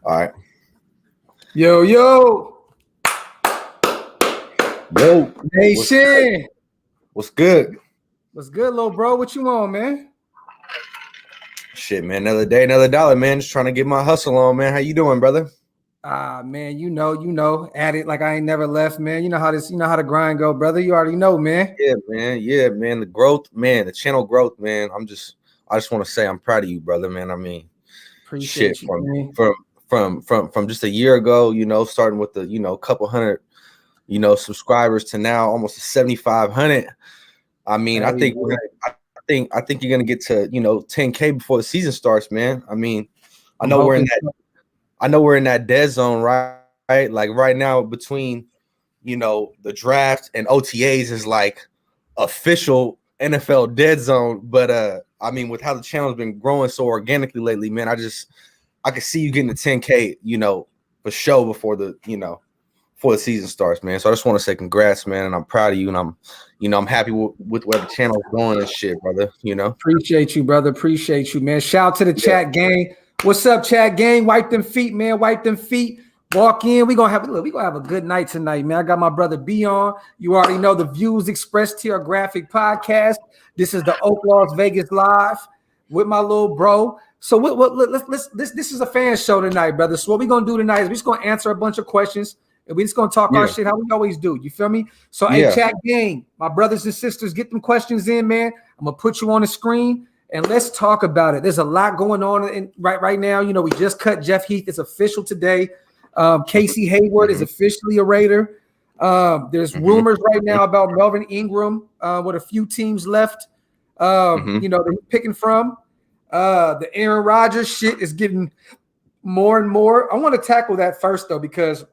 All right. Yo, Nation. What's good? What's good, little bro? What you on, man? Shit, man. Another day, another dollar, man. Just trying to get my hustle on, man. How you doing, brother? Man, you know, at it like I ain't never left, man. You know how the grind go, brother. You already know, man. Yeah, man. The growth, man. The channel growth, man. I just want to say I'm proud of you, brother, man. I mean, Appreciate shit, you, from just a year ago, starting with the couple hundred, subscribers to now almost 7,500. I mean, I think you're gonna get to 10K before the season starts, man. I mean, I know we're in that dead zone, right? Like right now between the draft and OTAs is like official NFL dead zone. But I mean, with how the channel's been growing so organically lately, man, I can see you getting to 10K, for sure before the season starts, man. So I just want to say congrats, man, and I'm proud of you, and I'm happy with where the channel's going and shit, brother. Appreciate you, brother. Appreciate you, man. Shout out to the chat gang. What's up, chat gang? Wipe them feet, man. Wipe them feet. Walk in. We're gonna have a good night tonight, man. I got my brother B on. You already know the views expressed here are Graphk podcast. This is the Oak Las Vegas Live with my little bro. So this is a fan show tonight, brother. So what we're gonna do tonight is we're just gonna answer a bunch of questions. And we just gonna talk our shit how we always do. You feel me? So hey, chat gang, my brothers and sisters, get them questions in, man. I'm gonna put you on the screen and let's talk about it. There's a lot going on right now. We just cut Jeff Heath. It's official today. Casey Hayward is officially a Raider. There's rumors right now about Melvin Ingram with a few teams left. They're picking from. The Aaron Rodgers shit is getting more and more. I want to tackle that first though, because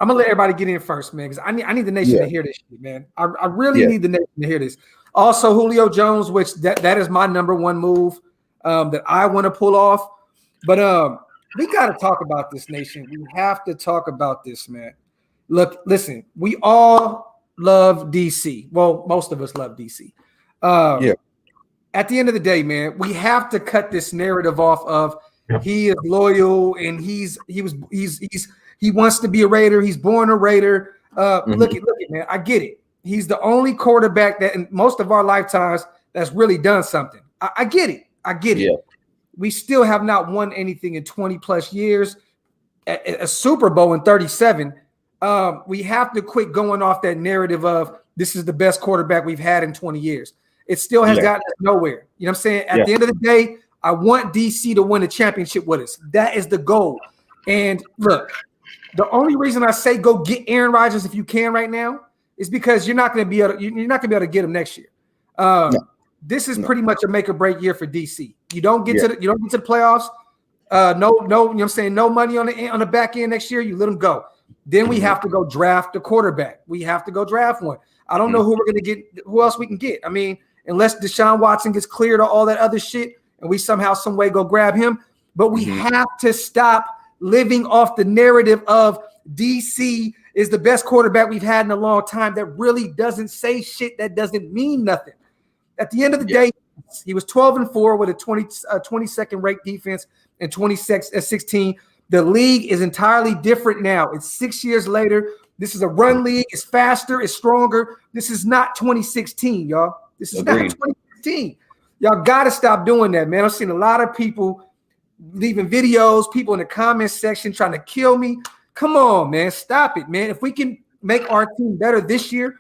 I'm gonna let everybody get in first, man, because I need the nation to hear this shit, man. I really need the nation to hear this. Also, Julio Jones, which that is my number one move that I want to pull off. But we got to talk about this, nation. We have to talk about this, man. Look, listen, we all love DC. Well, most of us love DC. At the end of the day, man, we have to cut this narrative off of he is loyal and he wants to be a Raider. He's born a Raider. Look at man. I get it. He's the only quarterback that in most of our lifetimes that's really done something. I get it. Yeah. We still have not won anything in 20 plus years. A Super Bowl in 37. We have to quit going off that narrative of this is the best quarterback we've had in 20 years. It still has gotten us nowhere. You know what I'm saying? At the end of the day, I want DC to win a championship with us. That is the goal. And look, the only reason I say go get Aaron Rodgers if you can right now is because you're not going to be able to get him next year. This is pretty much a make or break year for DC. You don't get to the playoffs. No, you know what I'm saying? No money on the back end next year. You let them go. Then we have to go draft a quarterback. We have to go draft one. I don't know who we're going to get, who else we can get. I mean, unless Deshaun Watson gets cleared or all that other shit and we somehow, some way go grab him. But we have to stop living off the narrative of DC is the best quarterback we've had in a long time. That really doesn't say shit. That doesn't mean nothing. At the end of the day, he was 12-4 with a 22nd ranked defense and 16. The league is entirely different now. It's 6 years later. This is a run league. It's faster. It's stronger. This is not 2016, y'all. This is not 2016. Y'all got to stop doing that, man. I've seen a lot of people leaving videos, people in the comments section trying to kill me. Come on, man. Stop it, man. If we can make our team better this year,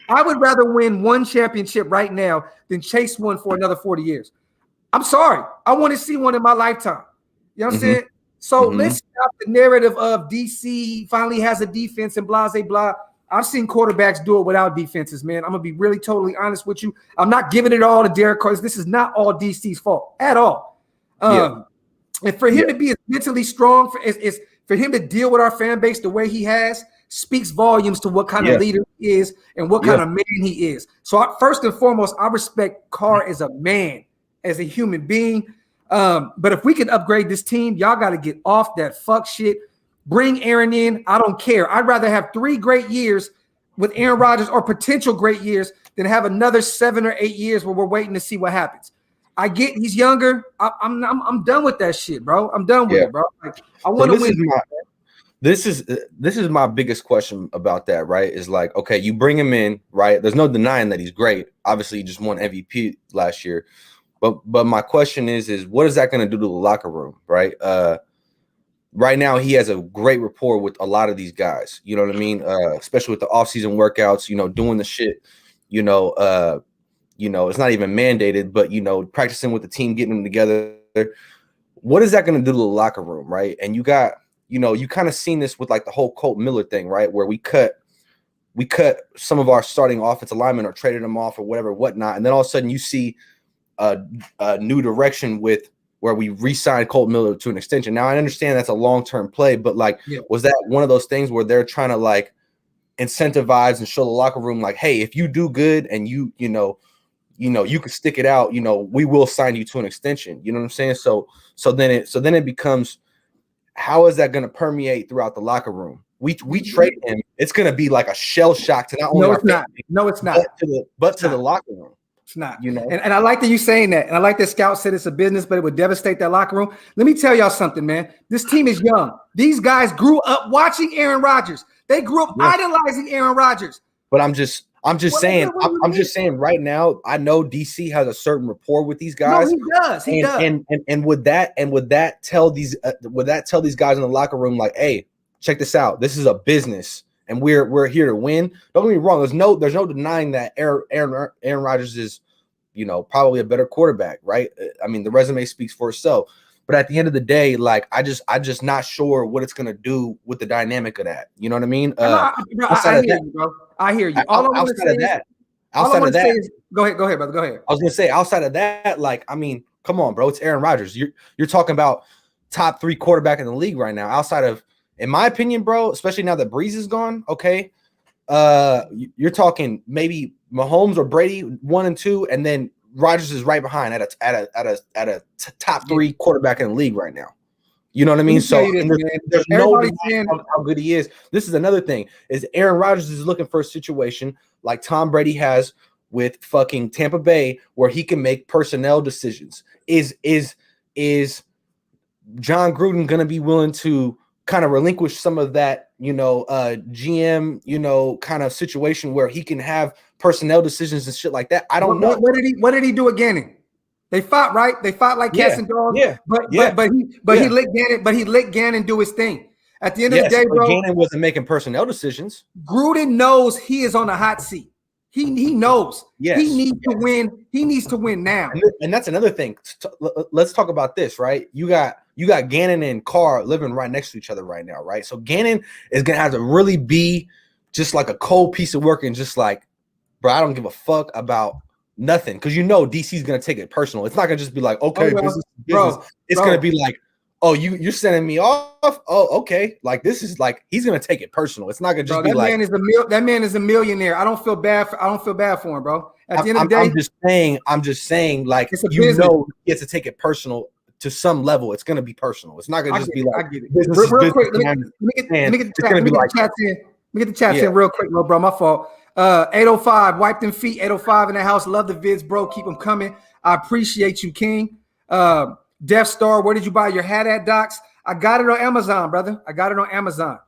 I would rather win one championship right now than chase one for another 40 years. I'm sorry. I want to see one in my lifetime. You know what I'm saying? So let's stop the narrative of DC finally has a defense and blah, blah, blah. I've seen quarterbacks do it without defenses, man. I'm going to be really totally honest with you. I'm not giving it all to Derek Carr. This is not all DC's fault at all. And for him to be as mentally strong, for him to deal with our fan base the way he has, speaks volumes to what kind of leader he is and what kind of man he is. So first and foremost, I respect Carr as a man, as a human being. But if we can upgrade this team, y'all got to get off that fuck shit. Bring Aaron in. I don't care. I'd rather have 3 great years with Aaron Rodgers or potential great years than have another 7 or 8 years where we're waiting to see what happens. I get he's younger. I'm done with that shit, bro. I'm done with it, bro. Like, I want to win. This is my biggest question about that, right? Is like, okay, you bring him in, right? There's no denying that he's great. Obviously, he just won MVP last year. But my question is what is that going to do to the locker room, right? Right now, he has a great rapport with a lot of these guys. You know what I mean? Especially with the offseason workouts, doing the shit, it's not even mandated, but, practicing with the team, getting them together. What is that going to do to the locker room, right? And you got – you kind of seen this with like the whole Colt Miller thing, right? Where we cut some of our starting offensive linemen or traded them off or whatnot. And then all of a sudden you see a new direction with where we re-signed Colt Miller to an extension. Now I understand that's a long-term play, but was that one of those things where they're trying to like incentivize and show the locker room like, hey, if you do good and you can stick it out, we will sign you to an extension. You know what I'm saying? So then it becomes, how is that going to permeate throughout the locker room? We trade him. It's going to be like a shell shock to not only our family, it's not. But to the locker room. It's not. And I like that you saying that. And I like that Scout said it's a business, but it would devastate that locker room. Let me tell y'all something, man. This team is young. These guys grew up watching Aaron Rodgers. They grew up idolizing Aaron Rodgers. But I'm just saying right now, I know DC has a certain rapport with these guys. No, he does. And would that tell these guys in the locker room like, hey, check this out. This is a business and we're here to win. Don't get me wrong. There's no denying that Aaron Rodgers is, probably a better quarterback, right? I mean, the resume speaks for itself. But at the end of the day, like I just not sure what it's gonna do with the dynamic of that. You know what I mean? I hear you. Outside of that, go ahead, brother. Go ahead. I was gonna say, outside of that, like, I mean, come on, bro. It's Aaron Rodgers. You're talking about top 3 quarterback in the league right now. Outside of, in my opinion, bro, especially now that Breeze is gone. Okay, you're talking maybe Mahomes or Brady 1 and 2, and then Rodgers is right behind at a top 3 quarterback in the league right now. You know what I mean? So there's no denying how good he is. This is another thing: is Aaron Rodgers is looking for a situation like Tom Brady has with fucking Tampa Bay, where he can make personnel decisions. Is John Gruden going to be willing to kind of relinquish some of that, GM, kind of situation where he can have personnel decisions and shit like that? I don't know. What did he do at Gannon? They fought, right? They fought like cats and dogs. Yeah. But he let Gannon. But he let Gannon do his thing. At the end of the day, bro, Gannon wasn't making personnel decisions. Gruden knows he is on the hot seat. He knows. Yes. He needs to win. He needs to win now. And that's another thing. Let's talk about this, right? You got Gannon and Carr living right next to each other right now, right? So Gannon is gonna have to really be just like a cold piece of work and just like, bro, I don't give a fuck about nothing, because DC is gonna take it personal. It's not gonna just be like, okay, business. It's gonna be like, oh, you're sending me off. Oh, okay. Like, this is like, he's gonna take it personal. It's not gonna just be like, that man is a millionaire. I don't feel bad for him, bro. At the end of the day, I'm just saying, like, he gets to take it personal to some level. It's gonna be personal. It's not gonna just be like, real quick. Let me get the chat in real quick, bro. My fault. 805, wipe them feet. 805 in the house. Love the vids, bro. Keep them coming. I appreciate you, King. Death Star, where did you buy your hat at, Docs? I got it on Amazon, brother. I got it on Amazon.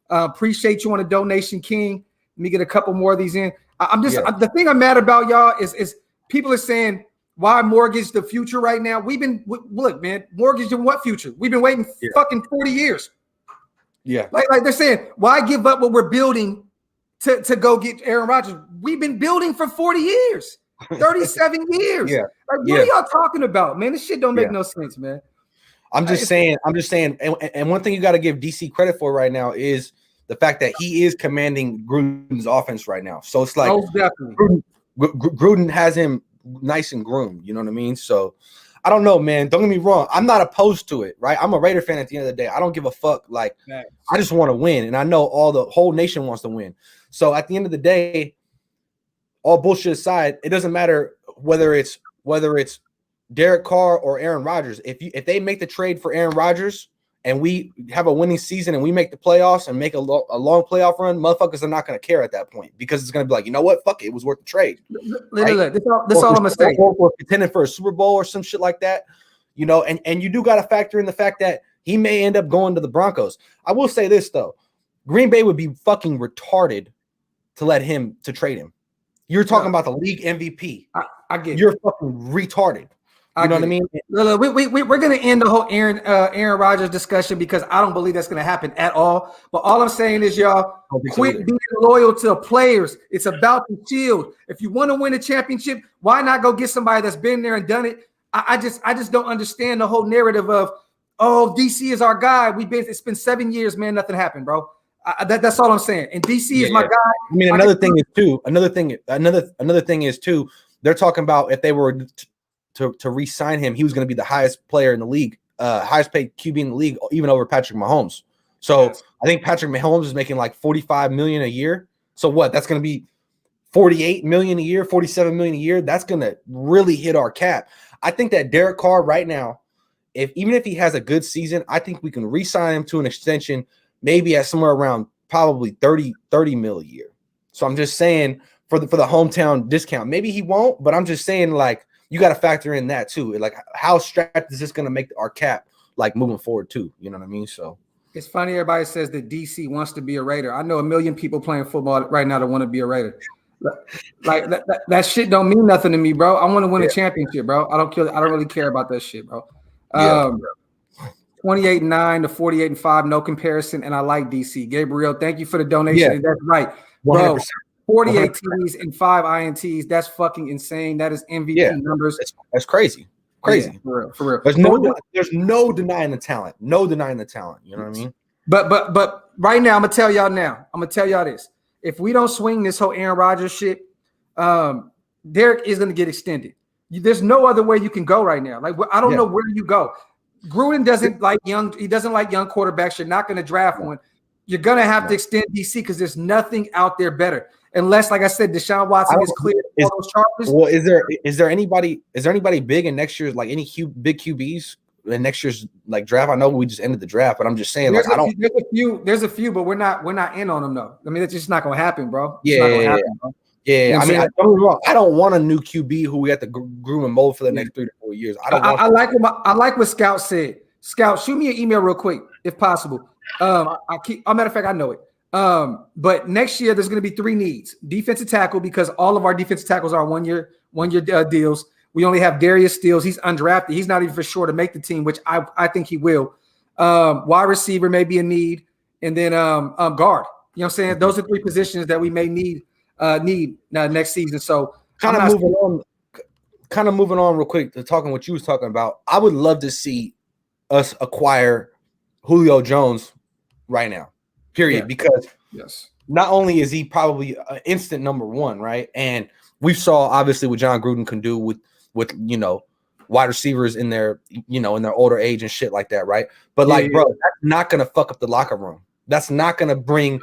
Appreciate you on a donation, King. Let me get a couple more of these in. The thing I'm mad about, y'all, is people are saying, why mortgage the future right now? Look, man, mortgage in what future? We've been waiting fucking 40 years. Yeah. Like they're saying, why give up what we're building to go get Aaron Rodgers? We've been building for 40 years. 37 years. Yeah. Like, what are y'all talking about, man? This shit don't make no sense, man. I'm just saying, and one thing you got to give DC credit for right now is the fact that he is commanding Gruden's offense right now. So it's like, Gruden has him nice and groomed. You know what I mean? So I don't know, man. Don't get me wrong. I'm not opposed to it, right? I'm a Raider fan at the end of the day. I don't give a fuck. Like, I just want to win, and I know the whole nation wants to win. So at the end of the day, all bullshit aside, it doesn't matter whether it's Derek Carr or Aaron Rodgers. If they make the trade for Aaron Rodgers and we have a winning season and we make the playoffs and make a long playoff run, motherfuckers are not going to care at that point because it's going to be like, you know what? Fuck it. It was worth the trade. Right? Look, this all I'm going to say. Or contending for a Super Bowl or some shit like that, you know, and you do got to factor in the fact that he may end up going to the Broncos. I will say this, though. Green Bay would be fucking retarded to trade him. You're talking about the league MVP. I get You're fucking retarded. You know what I mean? Look, we're going to end the whole Aaron Rodgers discussion because I don't believe that's going to happen at all. But all I'm saying is, y'all, quit being loyal to the players. It's about the shield. If you want to win a championship, why not go get somebody that's been there and done it? I just don't understand the whole narrative of, oh, DC is our guy. It's been 7 years, man. Nothing happened, bro. That's all I'm saying. And DC is my guy. I mean, another thing is too. They're talking about if they were to re-sign him, he was going to be the highest player in the league, highest paid QB in the league, even over Patrick Mahomes. So I think Patrick Mahomes is making like $45 million a year. So what? That's going to be $48 million a year, $47 million a year. That's going to really hit our cap. I think that Derek Carr right now, even if he has a good season, I think we can re-sign him to an extension, maybe at somewhere around probably 30 mil a year. So I'm just saying for the hometown discount, maybe he won't, but I'm just saying like you got to factor in that too. Like how strapped is this going to make our cap like moving forward too? You know what I mean? So it's funny. Everybody says that DC wants to be a Raider. I know a million people playing football right now that want to be a Raider. Like that shit don't mean nothing to me, bro. I want to win a championship, bro. I don't really care about that shit, bro. 28-9 to 48-5, no comparison, and I like DC. Gabriel, thank you for the donation. That's right, bro. 48 TDs and 5 INTs. That's fucking insane. That is MVP numbers. That's crazy. Crazy. Yeah, for real. There's no denying the talent. No denying the talent. You know what I mean? But right now, I'm gonna tell y'all now. I'm gonna tell y'all this. If we don't swing this whole Aaron Rodgers shit, Derek is gonna get extended. There's no other way you can go right now. Like I don't know where you go. Gruden doesn't like young. He doesn't like young quarterbacks. You're not gonna draft one. You're gonna have to extend DC because there's nothing out there better. Unless, like I said, Deshaun Watson is clear for those charges. Well, is there anybody big in next year's like any big QBs in next year's like draft? I know we just ended the draft, but I'm just saying there's a few, but we're not in on them though. I mean, it's just not gonna happen, bro. Yeah. I mean, I don't want a new QB who we have to groom and mold for the next 3 to 4 years. I like what Scout said. Scout, shoot me an email real quick if possible. Matter of fact, I know it. But next year there's going to be 3 needs: defensive tackle, because all of our defensive tackles are one year deals. We only have Darius Steele. He's undrafted. He's not even for sure to make the team, which I think he will. Wide receiver may be a need, and then guard. You know what I'm saying? Those are 3 positions that we may need next season. So kind of moving on real quick to talking what you was talking about. I would love to see us acquire Julio Jones right now. Period. Because not only is he probably an instant number 1, right? And we saw obviously what John Gruden can do with wide receivers in their in their older age and shit like that, right? But bro, that's not gonna fuck up the locker room. That's not gonna bring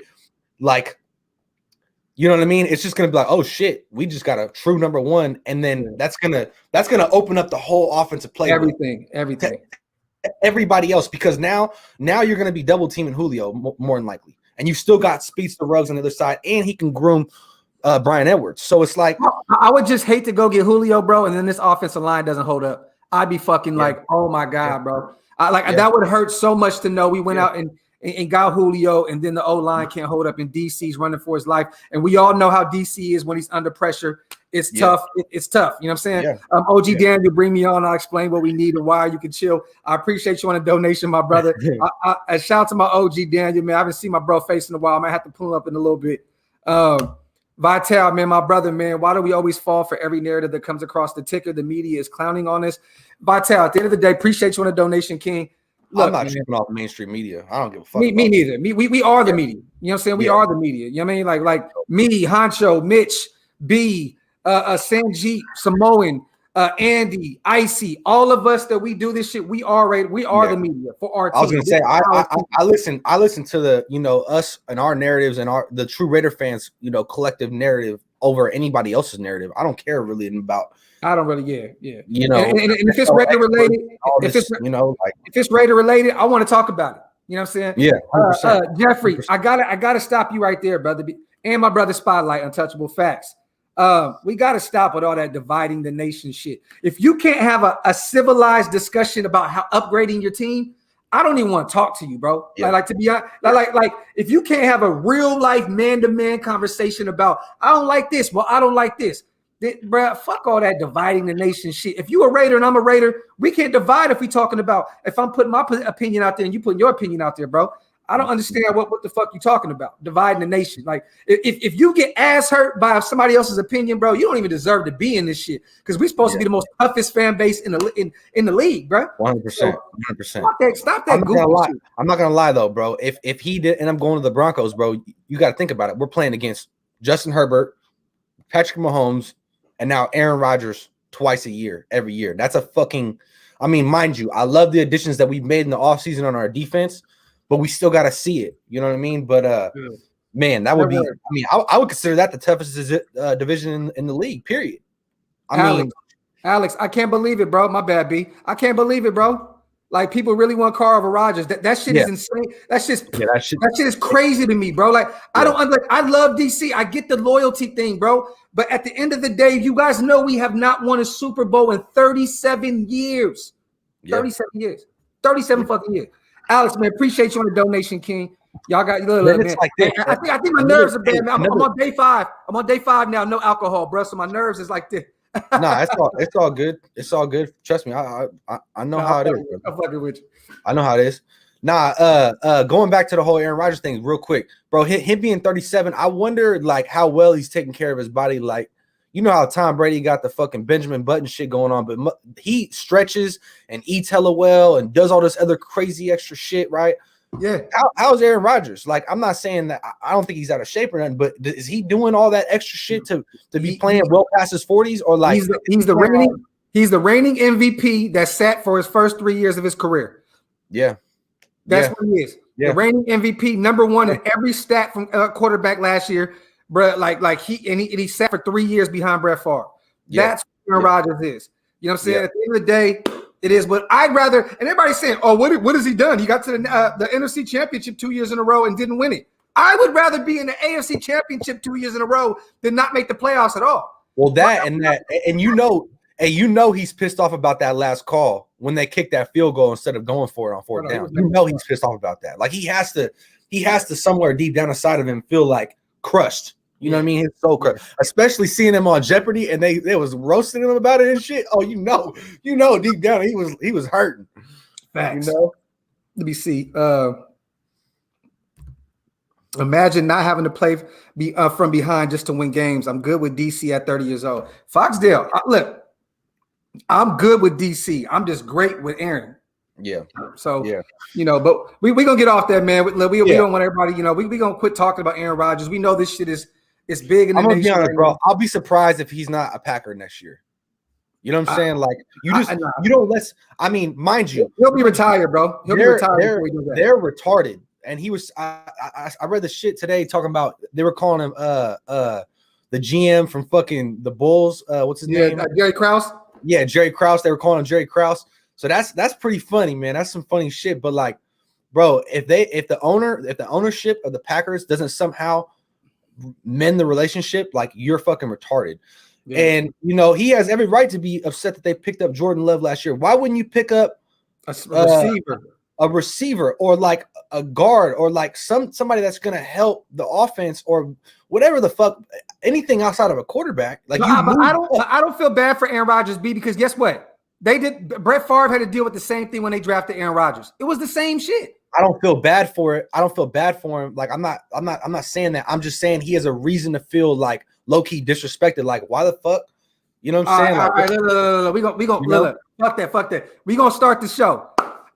you know what I mean? It's just gonna be like, oh shit, we just got a true number 1, and then that's gonna open up the whole offensive play. Everything. Everybody else, because now you're going to be double teaming Julio more than likely, and you still got Speedster Ruggs on the other side, and he can groom Brian Edwards. So it's like I would just hate to go get Julio, bro, and then this offensive line doesn't hold up. I'd be fucking like, oh my god, bro. That would hurt so much to know we went out and got Julio, and then the O-line can't hold up, and DC's running for his life, and we all know how DC is when he's under pressure. It's tough. It's tough. You know what I'm saying? OG Daniel, bring me on. I'll explain what we need and why you can chill. I appreciate you on a donation, my brother. I shout out to my OG Daniel, man. I haven't seen my bro face in a while. I might have to pull him up in a little bit. Vital, man, my brother, man. Why do we always fall for every narrative that comes across the ticker? The media is clowning on us. Vital, at the end of the day, appreciate you on a donation, King. Look, I'm not tripping off mainstream media. I don't give a fuck. Me neither. We are the media. You know what I'm saying? We are the media. You know what I mean? Like me, Honcho, Mitch, B, Sanjeet, Samoan, Andy, Icy, all of us that we do this shit, we are the media for our team. I was gonna say I listen to the us and our narratives and the true Raider fans, collective narrative over anybody else's narrative. I don't care really about. I don't really, yeah. You know, and if it's Raider related, if it's Raider related, I want to talk about it. You know what I'm saying? Yeah, 100%. Jeffrey, 100%. I gotta stop you right there, brother. And my brother Spotlight, Untouchable Facts. We gotta stop with all that dividing the nation shit. If you can't have a civilized discussion about how upgrading your team, I don't even want to talk to you, bro. Yeah. Like to be honest, like if you can't have a real life man-to-man conversation about I don't like this, well, I don't like this. Bro, fuck all that dividing the nation shit. If you a Raider and I'm a Raider, we can't divide if we talking about if I'm putting my opinion out there and you putting your opinion out there, bro. I don't understand what the fuck you talking about. Dividing the nation. Like if you get ass hurt by somebody else's opinion, bro, you don't even deserve to be in this shit because we're supposed to be the most toughest fan base in the league, bro. 100%. 100%. Stop that. I'm not gonna lie though, bro. If he did, and I'm going to the Broncos, bro, you got to think about it. We're playing against Justin Herbert, Patrick Mahomes, and now Aaron Rodgers twice a year, every year. That's a fucking, I mean, mind you, I love the additions that we've made in the offseason on our defense, but we still got to see it. You know what I mean? But, man, that would be, I mean, I would consider that the toughest division in the league, period. Alex, I can't believe it, bro. My bad, B. I can't believe it, bro. Like people really want Carr over Rodgers. That shit is insane. That shit is crazy to me, bro. Like I love DC. I get the loyalty thing, bro. But at the end of the day, you guys know we have not won a Super Bowl in 37 years. 37 years. 37 fucking years. Alex, man, appreciate you on the donation, King. Y'all got man. Like this, I think my nerves are bad, man. I'm on day 5. I'm on day 5 now. No alcohol, bro. So my nerves is like this. No, it's all good. It's all good. Trust me, I know how it is. I'm fucking with you. I know how it is. Going back to the whole Aaron Rodgers thing real quick, bro. Him being 37, I wonder like how well he's taking care of his body. Like, you know how Tom Brady got the fucking Benjamin Button shit going on, but he stretches and eats hella well and does all this other crazy extra shit, right? Yeah. How's Aaron Rodgers? Like, I'm not saying that I don't think he's out of shape or nothing, but is he doing all that extra shit to be playing well past his 40s? Or like he's the reigning MVP that sat for his first 3 years of his career. Yeah. That's what he is. Yeah. The reigning MVP, number one in every stat from quarterback last year, bro. Like he sat for 3 years behind Brett Favre. That's what Aaron Rodgers is. You know what I'm saying? At the end of the day, it is, but I'd rather, and everybody's saying, oh, what has he done? He got to the NFC Championship 2 years in a row and didn't win it. I would rather be in the AFC Championship 2 years in a row than not make the playoffs at all. Well, and you know he's pissed off about that last call when they kicked that field goal instead of going for it on fourth down. You know he's pissed off about that. Like he has to somewhere deep down inside of him feel like crushed. You know what I mean? His soul crushed. Especially seeing him on Jeopardy and they was roasting him about it and shit. Oh, you know deep down he was hurting. Facts. You know? Let me see. Imagine not having to play from behind just to win games. I'm good with DC at 30 years old. Foxdale, look, I'm good with DC. I'm just great with Aaron. Yeah. So, you know, but we going to get off that, man. We don't want everybody, you know, we going to quit talking about Aaron Rodgers. We know this shit is big in the nation. I'm going to be honest, bro. I'll be surprised if he's not a Packer next year. You know what I'm saying? Like, mind you. He'll be retired, bro. He'll be retired before he does that. They're retarded. And he was, I read the shit today talking about, they were calling him the GM from fucking the Bulls. What's his name? Jerry Krause. Yeah, Jerry Krause. They were calling him Jerry Krause. So that's pretty funny, man. That's some funny shit. But like, bro, if the ownership of the Packers doesn't somehow mend the relationship, like you're fucking retarded. Yeah. And you know, he has every right to be upset that they picked up Jordan Love last year. Why wouldn't you pick up a receiver or like a guard or like somebody that's gonna help the offense or whatever the fuck, anything outside of a quarterback? Like, I don't feel bad for Aaron Rodgers, B, because guess what? Brett Favre had to deal with the same thing when they drafted Aaron Rodgers. It was the same shit. I don't feel bad for it. I don't feel bad for him. Like I'm not saying that. I'm just saying he has a reason to feel like low-key disrespected. Like, why the fuck? You know what I'm saying? All right. No. We gonna fuck that. We gonna start the show.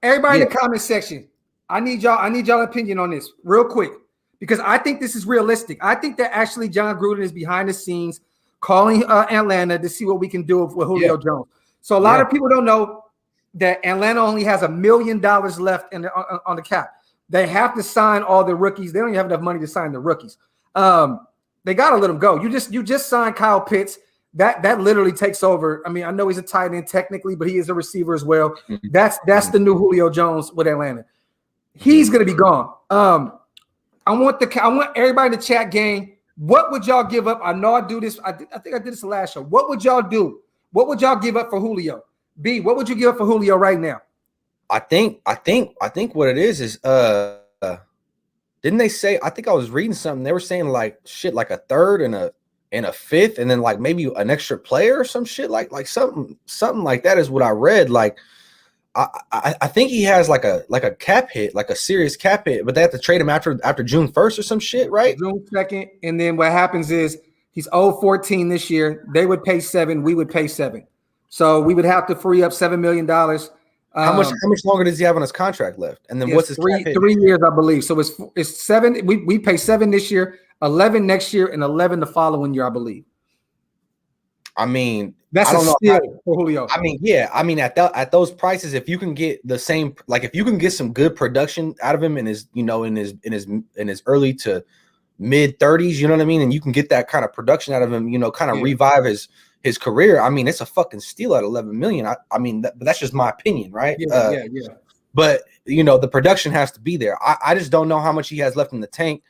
Everybody in the comment section, I need y'all opinion on this real quick because I think this is realistic. I think that actually John Gruden is behind the scenes calling Atlanta to see what we can do with Julio Jones. So a lot of people don't know that Atlanta only has $1 million left on the cap. They have to sign all the rookies. They don't even have enough money to sign the rookies. They got to let him go. You just signed Kyle Pitts. That literally takes over. I mean, I know he's a tight end technically, but he is a receiver as well. That's the new Julio Jones with Atlanta. He's going to be gone. I want everybody in the chat game. What would y'all give up? I know I do this. I think I did this the last show. What would y'all do? What would y'all give up for Julio? B, what would you give up for Julio right now? I think what it is didn't they say? I think I was reading something. They were saying like a third and a fifth, and then like maybe an extra player or some shit like something like that is what I read. Like I think he has like a cap hit, like a serious cap hit, but they have to trade him after June 1st or some shit, right? June 2nd, and then what happens is he's owed 14 this year. They would pay 7. We would pay 7. So we would have to free up $7 million. How much longer does he have on his contract left? And then what's his 3 years, I believe. So it's 7. We pay 7 this year, 11 next year, and 11 the following year, I believe. I mean, that's a steal for Julio. I mean, yeah. I mean, at those prices, if you can get the same, like if you can get some good production out of him in his early to mid 30s, you know what I mean, and you can get that kind of production out of him, kind of revive his career. I mean, it's a fucking steal at 11 million. I mean, that's just my opinion, right? Yeah. But the production has to be there. I just don't know how much he has left in the tank,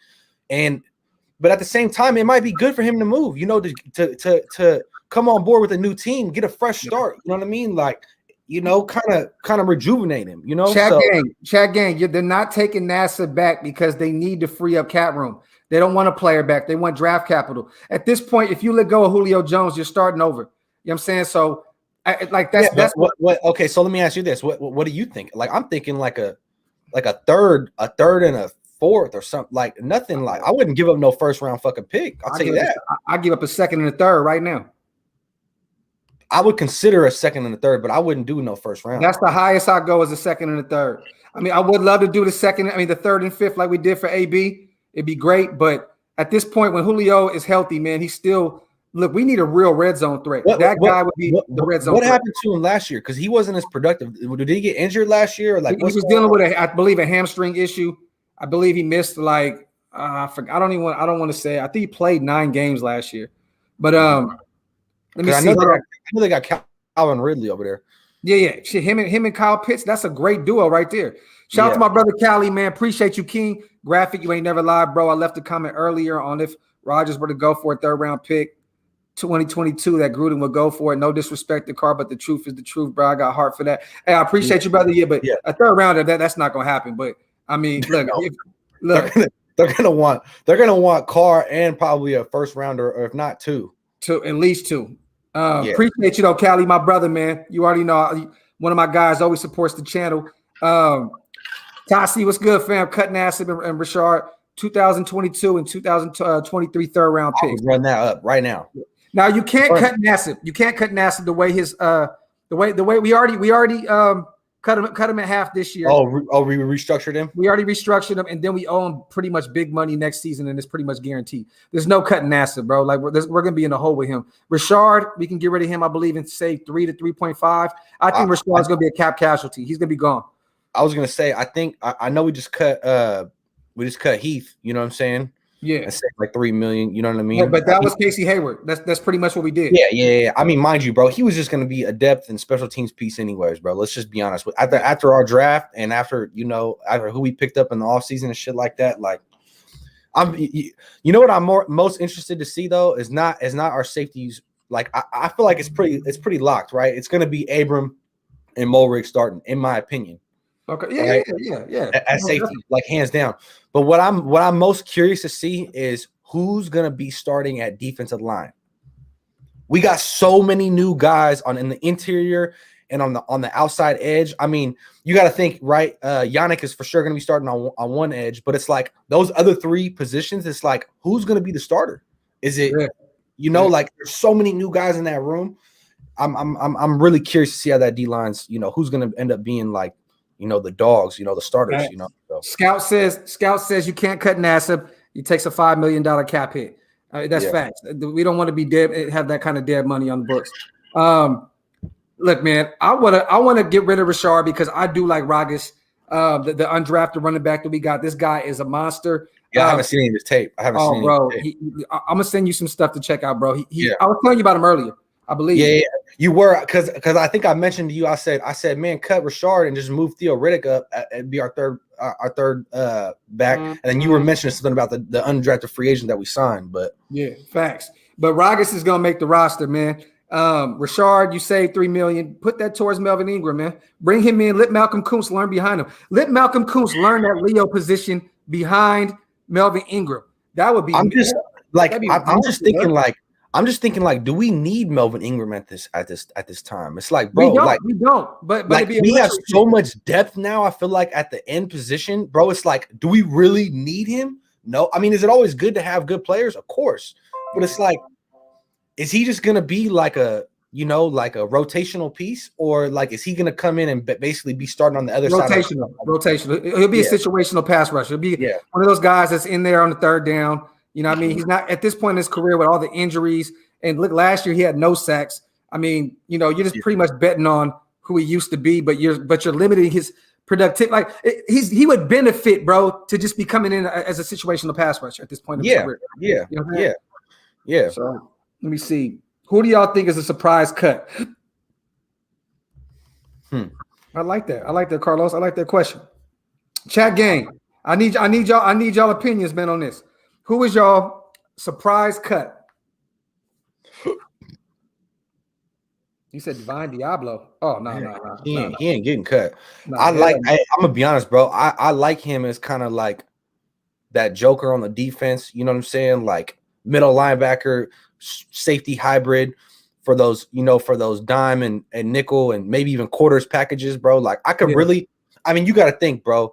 but at the same time, it might be good for him to move. To come on board with a new team, get a fresh start. You know what I mean? Like, kind of rejuvenate him. Chat gang. They're not taking NASA back because they need to free up cap room. They don't want a player back. They want draft capital. At this point, if you let go of Julio Jones, you're starting over. You know what I'm saying? So, that's what. Okay, so let me ask you this: what do you think? Like, I'm thinking like a third and a fourth or something. Like nothing. Like I wouldn't give up no first round fucking pick. I'll tell you that. I give up a second and a third right now. I would consider a second and a third, but I wouldn't do no first round. That's the highest I go, is a second and a third. I mean, I would love to do the third and fifth like we did for AB. It'd be great, but at this point, when Julio is healthy, man, he's still we need a real red zone threat. That guy would be the red zone. What happened to him last year? Because he wasn't as productive. Did he get injured last year? Or like he was dealing with I believe a hamstring issue. I believe he missed I forgot. I don't want to say. I think he played 9 games last year. But let me see. I know they got Calvin Ridley over there. Yeah. Him and Kyle Pitts. That's a great duo right there. Shout out to my brother Callie, man. Appreciate you, King. Graphk, you ain't never lied, bro. I left a comment earlier on if Rodgers were to go for a third-round pick, 2022, that Gruden would go for it. No disrespect to Carr, but the truth is the truth, bro. I got heart for that. Hey, I appreciate you, brother. Yeah, but a third rounder, that's not gonna happen. But I mean, look, they're gonna want Carr and probably a first rounder, or if not 2. At least 2. Appreciate you though, Callie, my brother, man. You already know one of my guys always supports the channel. Tassi, what's good, fam? Cutting Acid and Richard, 2022 and 2023 third round picks. Run that up right now. Now you can't cut Nassib. You can't cut Nassib the way the way we already cut him in half this year. We restructured him. We already restructured him, and then we owe him pretty much big money next season, and it's pretty much guaranteed. There's no cutting Nassib, bro. Like we're gonna be in a hole with him. Richard, we can get rid of him, I believe, and save 3 to 3.5. I think Richard's gonna be a cap casualty. He's gonna be gone. I was gonna say, I know we just cut Heath, you know what I'm saying? Yeah. And saved like $3 million, you know what I mean? But that was Casey Hayward. That's pretty much what we did. Yeah. I mean, mind you, bro, he was just gonna be a depth and special teams piece anyways, bro. Let's just be honest. After our draft and after who we picked up in the offseason and shit like that, like what I'm most interested to see though is not our safeties. Like I feel like it's pretty locked, right? It's gonna be Abram and Mulrig starting, in my opinion. Okay. Yeah. At safety, like hands down. But what I'm most curious to see is who's gonna be starting at defensive line. We got so many new guys in the interior and on the outside edge. I mean, you got to think, right? Yannick is for sure gonna be starting on one edge, but it's like those other 3 positions. It's like who's gonna be the starter? Is it like there's so many new guys in that room. I'm really curious to see how that D line's who's gonna end up being like. The dogs, the starters, right. So. Scout says you can't cut Nassib. He takes a $5 million cap hit. That's facts. We don't want to be dead, have that kind of dead money on the books. Look, man, I want to get rid of Richard because I do like Rodgers. The undrafted running back that we got. This guy is a monster. Yeah, I haven't seen any of his tape. I'm gonna send you some stuff to check out, bro. I was telling you about him earlier, I believe. Yeah, you were because I think I mentioned to you. I said, man, cut Rashard and just move Theo Riddick up and be our third back. And then you were mentioning something about the undrafted free agent that we signed. But yeah, facts. But Rodgers is gonna make the roster, man. Rashard, you saved $3 million. Put that towards Melvin Ingram, man. Bring him in. Let Malcolm Kuntz learn behind him. Let Malcolm Kuntz learn that Leo position behind Melvin Ingram. That would be. I'm just thinking like, do we need Melvin Ingram at this time? It's like, bro, we don't. But like we have so much depth now. I feel like at the end position, bro. It's like, do we really need him? No. I mean, is it always good to have good players? Of course, but it's like, is he just gonna be like a rotational piece, or like is he gonna come in and basically be starting on the other side? Rotational. He'll be a situational pass rusher. He'll be one of those guys that's in there on the third down. You know what I mean? He's not at this point in his career with all the injuries. And look, last year he had no sacks. I mean, you're just pretty much betting on who he used to be, but you're limiting his productivity. Like he would benefit, bro, to just be coming in as a situational pass rusher at this point in his career. Yeah. So let me see. Who do y'all think is a surprise cut? I like that. I like that, Carlos. I like that question. Chat gang. I need y'all opinions, man, on this. Who is y'all surprise cut? You said Divine Diablo. Oh, no. He ain't getting cut. I'm gonna be honest, bro. I like him as kind of like that joker on the defense. You know what I'm saying? Like middle linebacker, safety hybrid for those dime and nickel and maybe even quarters packages, bro. Like I could really. I mean, you got to think, bro.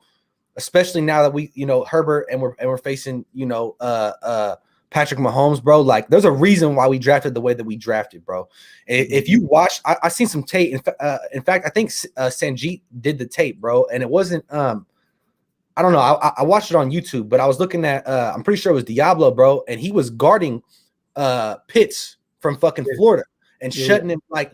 Especially now that we, Herbert and we're facing, Patrick Mahomes, bro. Like, there's a reason why we drafted the way that we drafted, bro. If you watch, I seen some tape. In fact, I think Sanjeet did the tape, bro. And it wasn't, I don't know. I watched it on YouTube, but I was looking at, I'm pretty sure it was Diablo, bro. And he was guarding Pitts from fucking Florida and shutting him, like,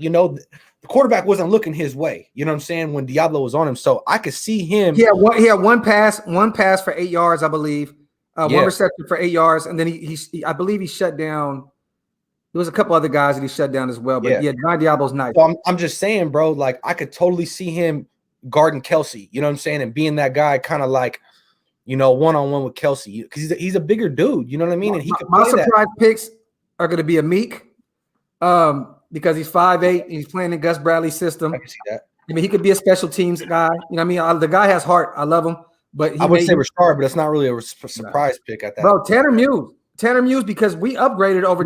the quarterback wasn't looking his way. You know what I'm saying? When Diablo was on him. So I could see him. He had one pass for 8 yards, I believe. One reception for 8 yards. And then I believe he shut down. There was a couple other guys that he shut down as well. But Divine Diablo's nice. So I'm just saying, bro, like I could totally see him guarding Kelsey. You know what I'm saying? And being that guy kind of like, one-on-one with Kelsey. Because he's a bigger dude. You know what I mean? And my surprise picks are going to be Amik. Because he's 5'8" and he's playing in Gus Bradley's system. I can see that. I mean, he could be a special teams guy. You know what I mean? The guy has heart. I love him. But I would say Rashard, but it's not really a surprise pick at that. Bro, Tanner Muse, because we upgraded over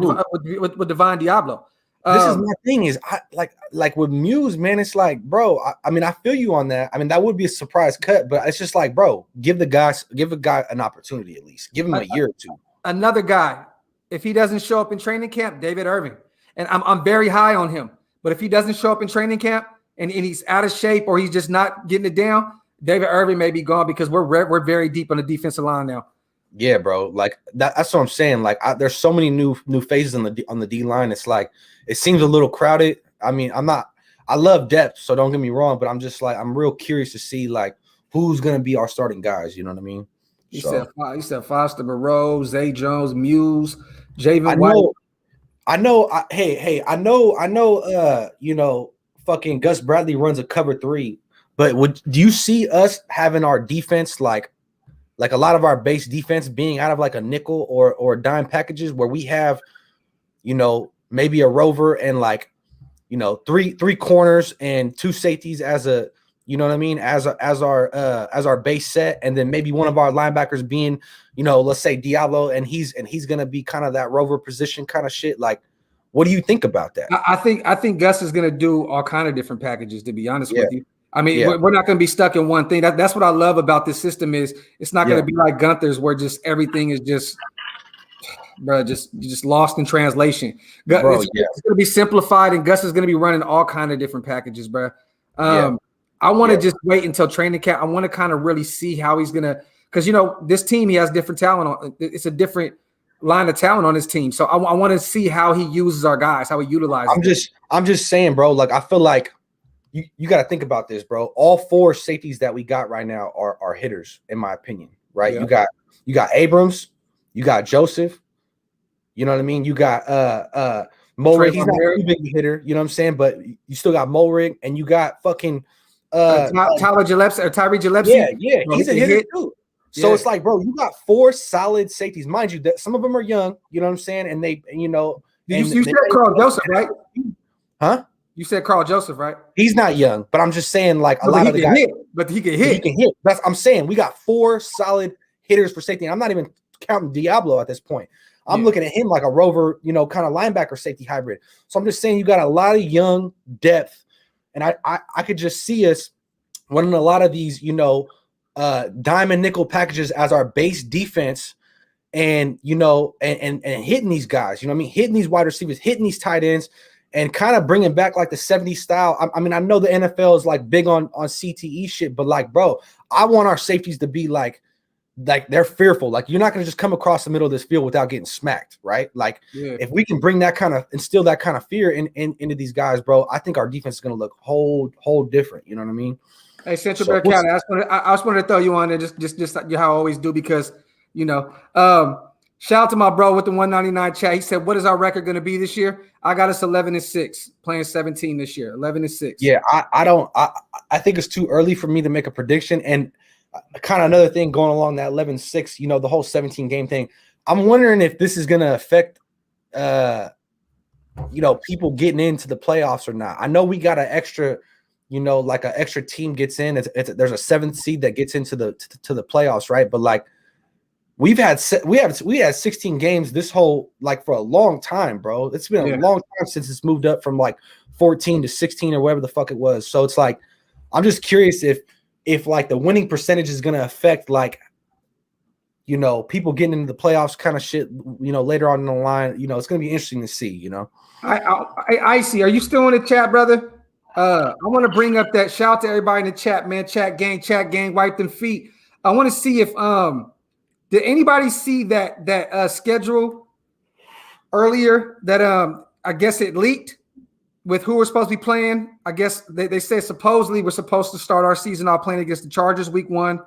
with Divine Diablo. This is my thing is like with Muse, man, it's like, bro, I mean, I feel you on that. I mean, that would be a surprise cut, but it's just like, bro, give a guy an opportunity at least. Give him a year or two. Another guy, if he doesn't show up in training camp, David Irving. And I'm very high on him. But if he doesn't show up in training camp and he's out of shape or he's just not getting it down, David Irving may be gone because we're very deep on the defensive line now. Yeah, bro. Like that's what I'm saying. Like there's so many new faces on the D line. It's like it seems a little crowded. I mean, I love depth, so don't get me wrong, but I'm just like I'm real curious to see like who's gonna be our starting guys. You know what I mean? He said Foster, Moreau, Zay Jones, Muse, Javen White. I know. Fucking Gus Bradley runs a cover 3, but do you see us having our defense like a lot of our base defense being out of like a nickel or dime packages where we have, maybe a rover and like, three corners and 2 safeties as a, you know what I mean, as our base set, and then maybe one of our linebackers being, let's say Diablo, and he's gonna be kind of that rover position kind of shit. Like, what do you think about that? I think Gus is gonna do all kind of different packages. To be honest with you, I mean, we're not gonna be stuck in one thing. That's what I love about this system is it's not gonna be like Gunther's where just everything is just, bro, just lost in translation. It's gonna be simplified, and Gus is gonna be running all kind of different packages, bro. I want to just wait until training camp. I want to kind of really see how he's going to – because, this team, he has different talent on – it's a different line of talent on his team. So I want to see how he uses our guys, how he utilizes I'm just saying, bro, like I feel like you got to think about this, bro. All 4 safeties that we got right now are hitters, in my opinion. Right? Yeah. You got Abrams, you got Joseph. You know what I mean? You got Mulrig. He's not too big a hitter. You know what I'm saying? But you still got Mulrig, and you got fucking Tyler Gillespie or Tyree Gillespie. Yeah, he's a hitter too. So it's like, bro, you got 4 solid safeties. Mind you, that some of them are young. You know what I'm saying? And they, you said Carl Joseph, right? Huh? You said Carl Joseph, right? He's not young, but I'm just saying, like, a lot of the guys. But he can hit. He can hit. I'm saying we got 4 solid hitters for safety. I'm not even counting Diablo at this point. I'm looking at him like a rover, kind of linebacker safety hybrid. So I'm just saying you got a lot of young depth, and I could just see us running a lot of these, diamond nickel packages as our base defense, and and hitting these guys. You know what I mean? Hitting these wide receivers, hitting these tight ends, and kind of bringing back like the 70s style. I mean, I know the NFL is like big on CTE shit, but like, bro, I want our safeties to be like they're fearful. Like, you're not going to just come across the middle of this field without getting smacked, right? Like, if we can bring that kind of instill that kind of fear into these guys, bro, I think our defense is going to look whole different. You know what I mean? Hey, Central Bear County, I just wanted to throw you on there, just how I always do, because shout out to my bro with the 199 chat. He said, "What is our record going to be this year?" I got us 11-6, playing 17 this year. 11-6. Yeah, I think it's too early for me to make a prediction. And kind of another thing going along that 11-6, the whole 17 game thing. I'm wondering if this is going to affect, people getting into the playoffs or not. I know we got an extra. Like an extra team gets in. There's a 7th seed that gets into the playoffs, right? But like we had 16 games this whole for a long time, bro. It's been a long time since it's moved up from like 14 to 16 or whatever the fuck it was. So it's like I'm just curious if like the winning percentage is gonna affect people getting into the playoffs kind of shit. Later on in the line, it's gonna be interesting to see. I see. Are you still in the chat, brother? I want to bring up that shout out to everybody in the chat, man. Chat gang, wipe them feet. I want to see if did anybody see that schedule earlier that I guess it leaked with who we're supposed to be playing. I guess they said supposedly we're supposed to start our season off playing against the Chargers week 1.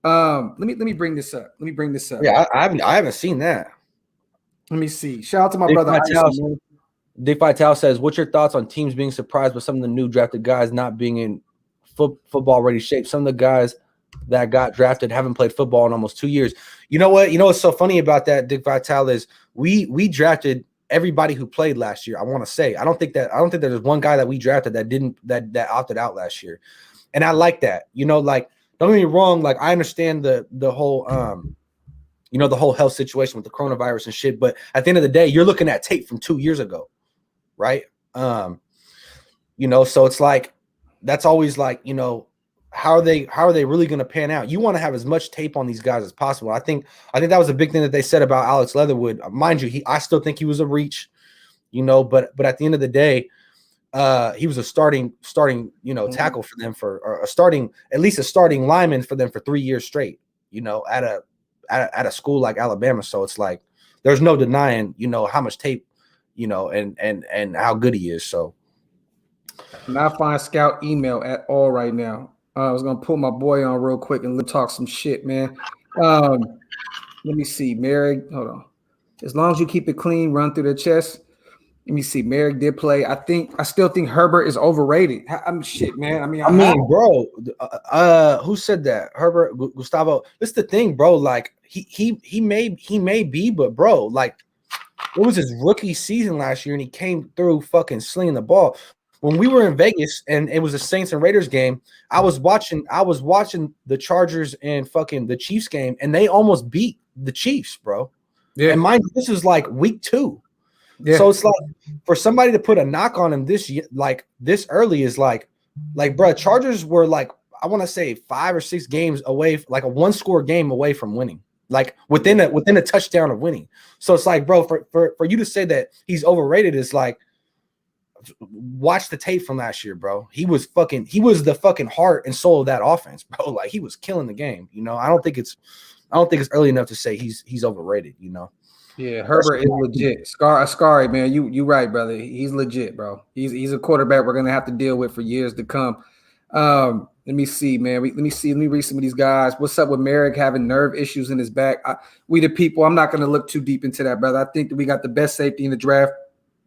Let me bring this up. Yeah, I haven't seen that. Let me see. Shout out to my brother. Dick Vitale says, "What's your thoughts on teams being surprised with some of the new drafted guys not being in football ready shape? Some of the guys that got drafted haven't played football in almost 2 years." You know what? What's so funny about that, Dick Vitale, is we drafted everybody who played last year. I want to say I don't think there's one guy that we drafted that opted out last year, and I like that. Like, don't get me wrong. Like, I understand the whole the whole health situation with the coronavirus and shit, but at the end of the day, you're looking at tape from 2 years ago. Right. So it's like, that's always like, how are they really going to pan out? You want to have as much tape on these guys as possible. I think that was a big thing that they said about Alex Leatherwood. Mind you, I still think he was a reach, but at the end of the day, he was a starting, tackle for them or at least a starting lineman for them for 3 years straight, at a school like Alabama. So it's like, there's no denying, how much tape, and how good he is. So not find scout email at all right now. I was gonna pull my boy on real quick and talk some shit, man. Let me see. Merrick, hold on. As long as you keep it clean, run through the chest. Let me see. Merrick did play. I still think Herbert is overrated. Shit, man. I mean, bro. Who said that? Herbert, Gustavo. This is the thing, bro. Like he may be, but bro, like, it was his rookie season last year, and he came through fucking slinging the ball. When we were in Vegas and it was a Saints and Raiders game, I was watching the Chargers and fucking the Chiefs game, and they almost beat the Chiefs, bro. Yeah. And mind you, this was like week 2. Yeah. So it's like, for somebody to put a knock on him this early is like, bro, Chargers were like, I want to say 5 or 6 games away, like a 1-score game away from winning. Like within a touchdown of winning. So it's like, bro, for you to say that he's overrated is like, watch the tape from last year, bro. He was the fucking heart and soul of that offense, bro. Like, he was killing the game. I don't think it's early enough to say he's overrated. Yeah, Herbert is legit. Scary, man. You right, brother. He's legit, bro. He's a quarterback we're gonna have to deal with for years to come. Let me see, man. Let me read some of these guys. What's up with Merrick having nerve issues in his back? We the people. I'm not gonna look too deep into that, brother. I think that we got the best safety in the draft.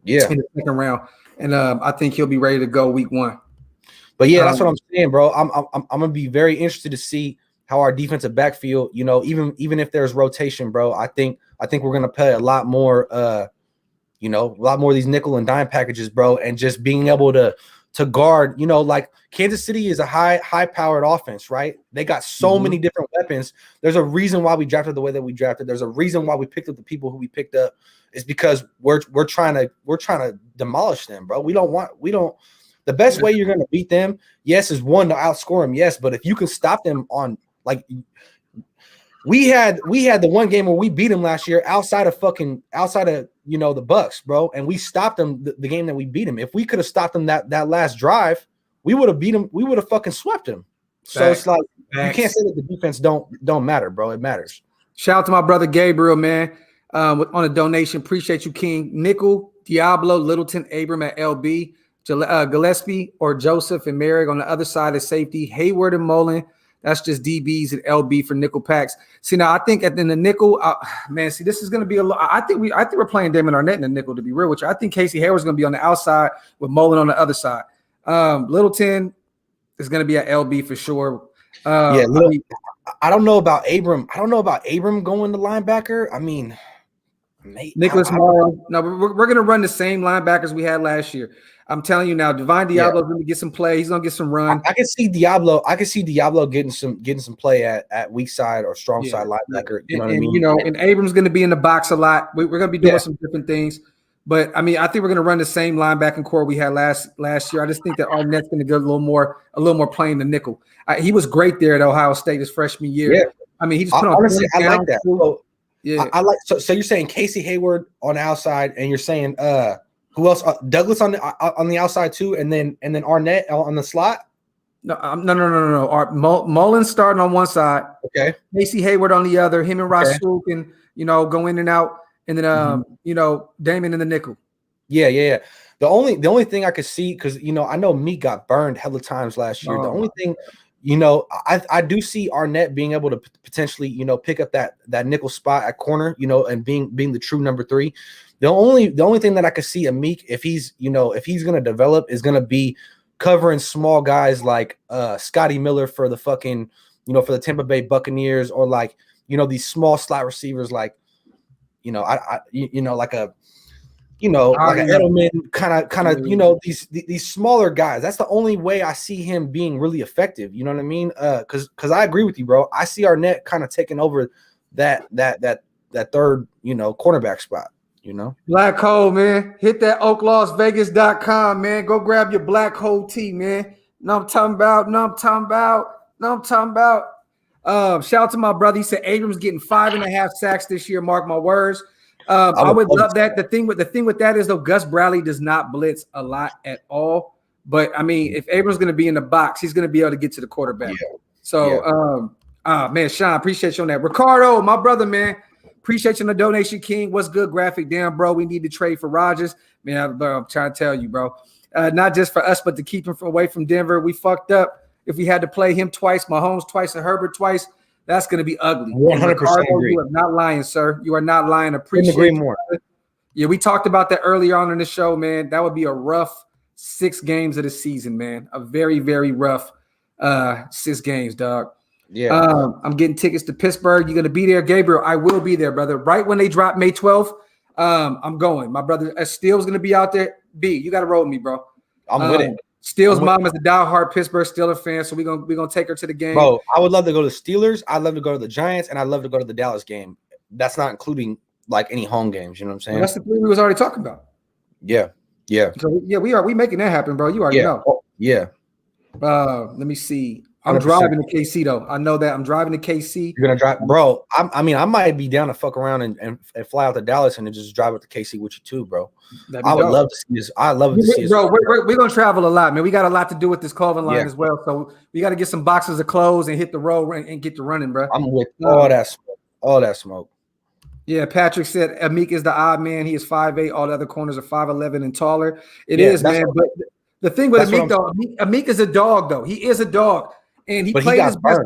Yeah, in the second round, and I think he'll be ready to go week 1. But yeah, that's what I'm saying, bro. I'm gonna be very interested to see how our defensive backfield, you know, even if there's rotation, bro. I think we're gonna play a lot more, you know, a lot more of these nickel and dime packages, bro, and just being able to guard, you know, like Kansas City is a high powered offense, right? They got so many different weapons. There's a reason why we drafted the way that we drafted. There's a reason why we picked up the people who we picked up. It's because we're trying to demolish them, bro. We don't. The best way you're gonna beat them, yes, is one to outscore them, yes. But if you can stop them on, like, we had the one game where we beat them last year outside of you know, the Bucks, bro, and we stopped them the game that we beat them. If we could have stopped them that last drive, we would have beat them. We would have fucking swept them. So it's like you can't say that the defense don't matter, bro. It matters. Shout out to my brother Gabriel, man, on a donation. Appreciate you, King. Nickel, Diablo, Littleton, Abram at LB, Gillespie or Joseph and Merrick on the other side of safety. Hayward and Mullen. That's just DBs and LB for nickel packs. See, now I think in the nickel, man, see, this is going to be I think we're playing Damon Arnett in the nickel, to be real with you. I think Casey Hayward's going to be on the outside with Mullen on the other side. Littleton is going to be at LB for sure. I don't know about Abram. I don't know about Abram going to linebacker. I mean, Nicholas Morrow. No, we're going to run the same linebackers we had last year. I'm telling you now, Divine Diablo's going to get some play. He's going to get some run. I can see Diablo. getting some play at weak side or strong side linebacker. You know what I mean? You know, and Abram's going to be in the box a lot. We're going to be doing some different things. But I mean, I think we're going to run the same linebacking core we had last year. I just think that Arnett's going to get a little more playing the nickel. He was great there at Ohio State his freshman year. Yeah. I mean, he just put on. Honestly, I like that. I like. So you're saying Casey Hayward on the outside, and you're saying who else? Douglas on the outside too, and then Arnett on the slot. No. Mullen starting on one side. Okay. Casey Hayward on the other. Him and Rasul can go in and out, and then Damon in the nickel. Yeah. The only thing I could see, because I know Meek got burned hella times last year. The only thing, I do see Arnett being able to potentially pick up that nickel spot at corner, and being the true number 3. The only thing that I could see a Meek, if he's going to develop, is going to be covering small guys like Scotty Miller for the fucking for the Tampa Bay Buccaneers, or like these small slot receivers like like a like an Edelman kind of these smaller guys. That's the only way I see him being really effective. You know what I mean? Because I agree with you, bro. I see Arnett kind of taking over that third cornerback spot. Black Hole, man. Hit that oaklasvegas.com, man. Go grab your Black Hole tee, man. No, I'm talking about. Shout out to my brother. He said Abrams getting 5.5 sacks this year. Mark my words. I would love that. The thing with that is, though, Gus Bradley does not blitz a lot at all. But I mean, if Abrams going to be in the box, he's going to be able to get to the quarterback. Yeah. So, man, Sean, appreciate you on that. Ricardo, my brother, man. Appreciate you on the donation, King. What's good, Graphk? Damn, bro, we need to trade for Rodgers. Man, I'm trying to tell you, bro. Not just for us, but to keep him away from Denver. We fucked up. If we had to play him twice, Mahomes twice, and Herbert twice, that's going to be ugly. 100% agree. You are not lying, sir. You are not lying. Appreciate it more. Yeah, we talked about that earlier on in the show, man. That would be a rough 6 games of the season, man. A very, very rough 6 games, dog. Yeah. I'm getting tickets to Pittsburgh. You're going to be there, Gabriel? I will be there, brother. Right when they drop May 12th, I'm going. My brother Steele's going to be out there. B, you got to roll with me, bro. I'm with it. Steele's mom is a diehard Pittsburgh Steelers fan, so we're gonna take her to the game. Bro, I would love to go to the Steelers. I'd love to go to the Giants, and I'd love to go to the Dallas game. That's not including like any home games. You know what I'm saying? Well, that's the 3 we was already talking about. Yeah. So we making that happen, bro. You already know. Oh, yeah. Let me see. I'm 100%. Driving to KC though. I know that I'm driving to KC. You're gonna drive, bro. I mean, I might be down to fuck around and fly out to Dallas and then just drive up to KC with you too, bro. I would love to see this. I love to see this, bro. We're gonna travel a lot, man. We got a lot to do with this Colvin line as well. So we got to get some boxes of clothes and hit the road and get to running, bro. I'm with all that smoke. Yeah, Patrick said Amik is the odd man. He is 5'8". All the other corners are 5'11" and taller. It is, man. But the thing with Amik, though, Amik is a dog, though. He is a dog. And he played his best.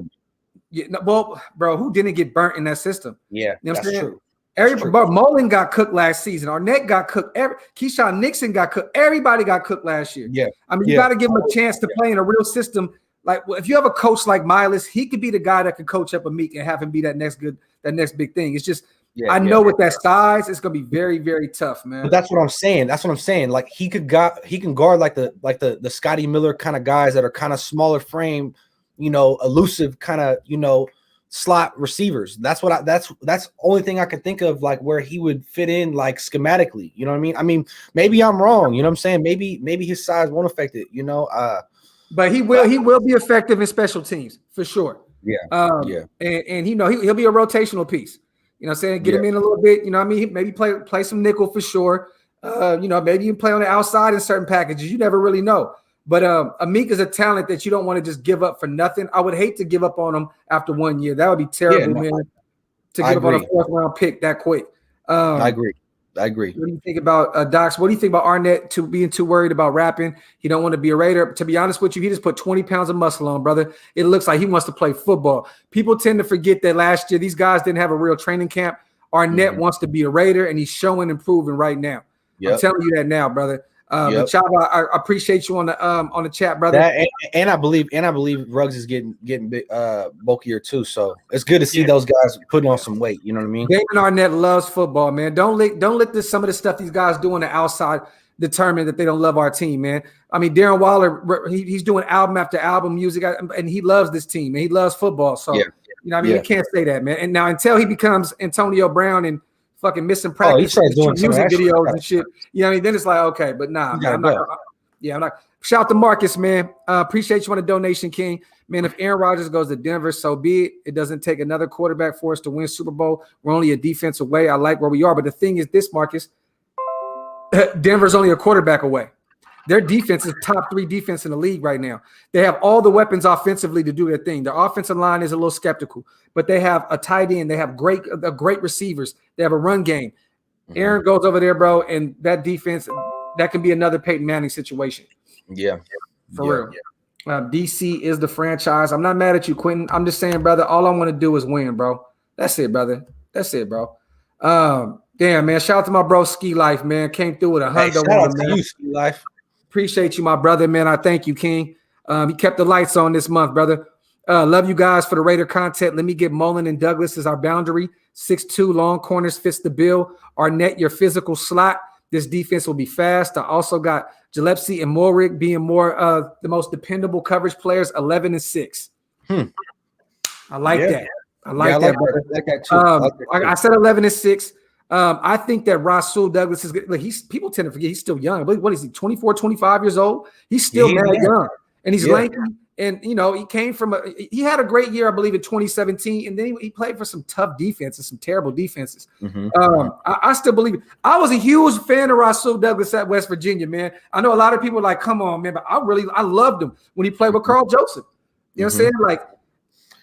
Yeah, well, bro, who didn't get burnt in that system? Yeah, you know what I'm saying? True. But Mullen got cooked last season. Arnett got cooked. Keyshawn Nixon got cooked. Everybody got cooked last year. Yeah. I mean, you got to give him a chance to play in a real system. Like, if you have a coach like Miles, he could be the guy that could coach up Amik and have him be that next big thing. It's just, I know with that size, it's gonna be very, very tough, man. But that's what I'm saying. Like he can guard like the Scotty Miller kind of guys that are kind of smaller frame, elusive kind of slot receivers. That's the only thing I could think of, like where he would fit in like schematically. You know what I mean? I mean, maybe I'm wrong. You know what I'm saying? Maybe his size won't affect it. But he will be effective in special teams for sure. Yeah. And he'll be a rotational piece. You know what I'm saying? Get him in a little bit. You know what I mean? Maybe play some nickel for sure. Maybe you can play on the outside in certain packages. You never really know. But Amik is a talent that you don't want to just give up for nothing. I would hate to give up on him after 1 year. That would be terrible, man, to give up on a fourth-round pick that quick. I agree. What do you think about Docs? What do you think about Arnett being too worried about rapping? He don't want to be a Raider. To be honest with you, he just put 20 pounds of muscle on, brother. It looks like he wants to play football. People tend to forget that last year these guys didn't have a real training camp. Arnett wants to be a Raider, and he's showing and proving right now. I'm telling you that now, brother. Chava, I appreciate you on the chat, brother. And I believe Ruggs is getting bulkier too. So it's good to see those guys putting on some weight. You know what I mean? David Arnett loves football, man. Don't let some of the stuff these guys do on the outside determine that they don't love our team, man. I mean, Darren Waller, he's doing album after album music, and he loves this team, and he loves football. So you know what I mean? You can't say that, man. And now until he becomes Antonio Brown and fucking missing practice, doing music videos and shit. You know what I mean? Then it's like, okay, but nah, man, I'm not. Shout out to Marcus, man. Appreciate you on the donation, King. Man, if Aaron Rodgers goes to Denver, so be it. It doesn't take another quarterback for us to win Super Bowl. We're only a defense away. I like where we are. But the thing is this, Marcus, Denver's only a quarterback away. Their defense is top 3 defense in the league right now. They have all the weapons offensively to do their thing. Their offensive line is a little skeptical, but they have a tight end. They have great receivers. They have a run game. Aaron goes over there, bro, and that defense, that can be another Peyton Manning situation. Yeah. For real. DC is the franchise. I'm not mad at you, Quentin. I'm just saying, brother, all I want to do is win, bro. That's it, brother. That's it, bro. Damn, man. Shout out to my bro, Ski Life, man. Came through with a $100. Shout out to you, Ski Life. Appreciate you, my brother, man. I thank you, King. He kept the lights on this month, brother. Love you guys for the Raider content. Let me get Mullen and Douglas as our boundary. 6'2", long corners fits the bill. Arnett, your physical slot. This defense will be fast. I also got Gillespie and Morrig being more the most dependable coverage players, 11 and 6. I like that. I like that, brother. I like that too. I said 11 and 6. I think that Rasul Douglas is like people tend to forget he's still young. What is he, 24, 25 years old? He's still mad young. And he's lanky. And he came from he had a great year, I believe, in 2017, and then he played for some tough defenses, some terrible defenses. I still believe it. I was a huge fan of Rasul Douglas at West Virginia, man. I know a lot of people are like, come on, man, but I loved him when he played with Carl Joseph. You know what I'm saying? Like,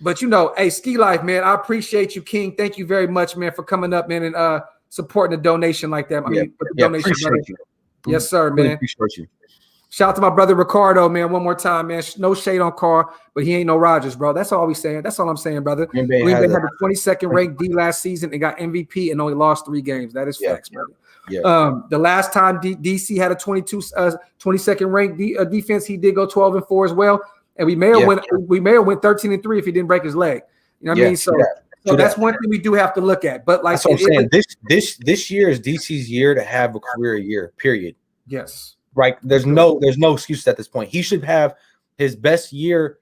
but hey, Ski Life, man, I appreciate you, King. Thank you very much, man, for coming up, man, and supporting the donation like that. Donation, you. Yes, sir, man. Appreciate you. Shout out to my brother Ricardo, man. One more time, man. No shade on Carr, but he ain't no Rodgers, bro. That's all we saying. That's all I'm saying, brother. Green Bay had the 22nd ranked D last season and got MVP and only lost 3 games. That is facts, brother. The last time DC had a 22nd ranked defense, he did go 12-4 as well. And we may have went 13-3 if he didn't break his leg. You know what I mean? So that's one thing we do have to look at. But like that's what I'm saying. This year is DC's year to have a career year, period. Yes. Right. There's no excuse at this point. He should have his best year,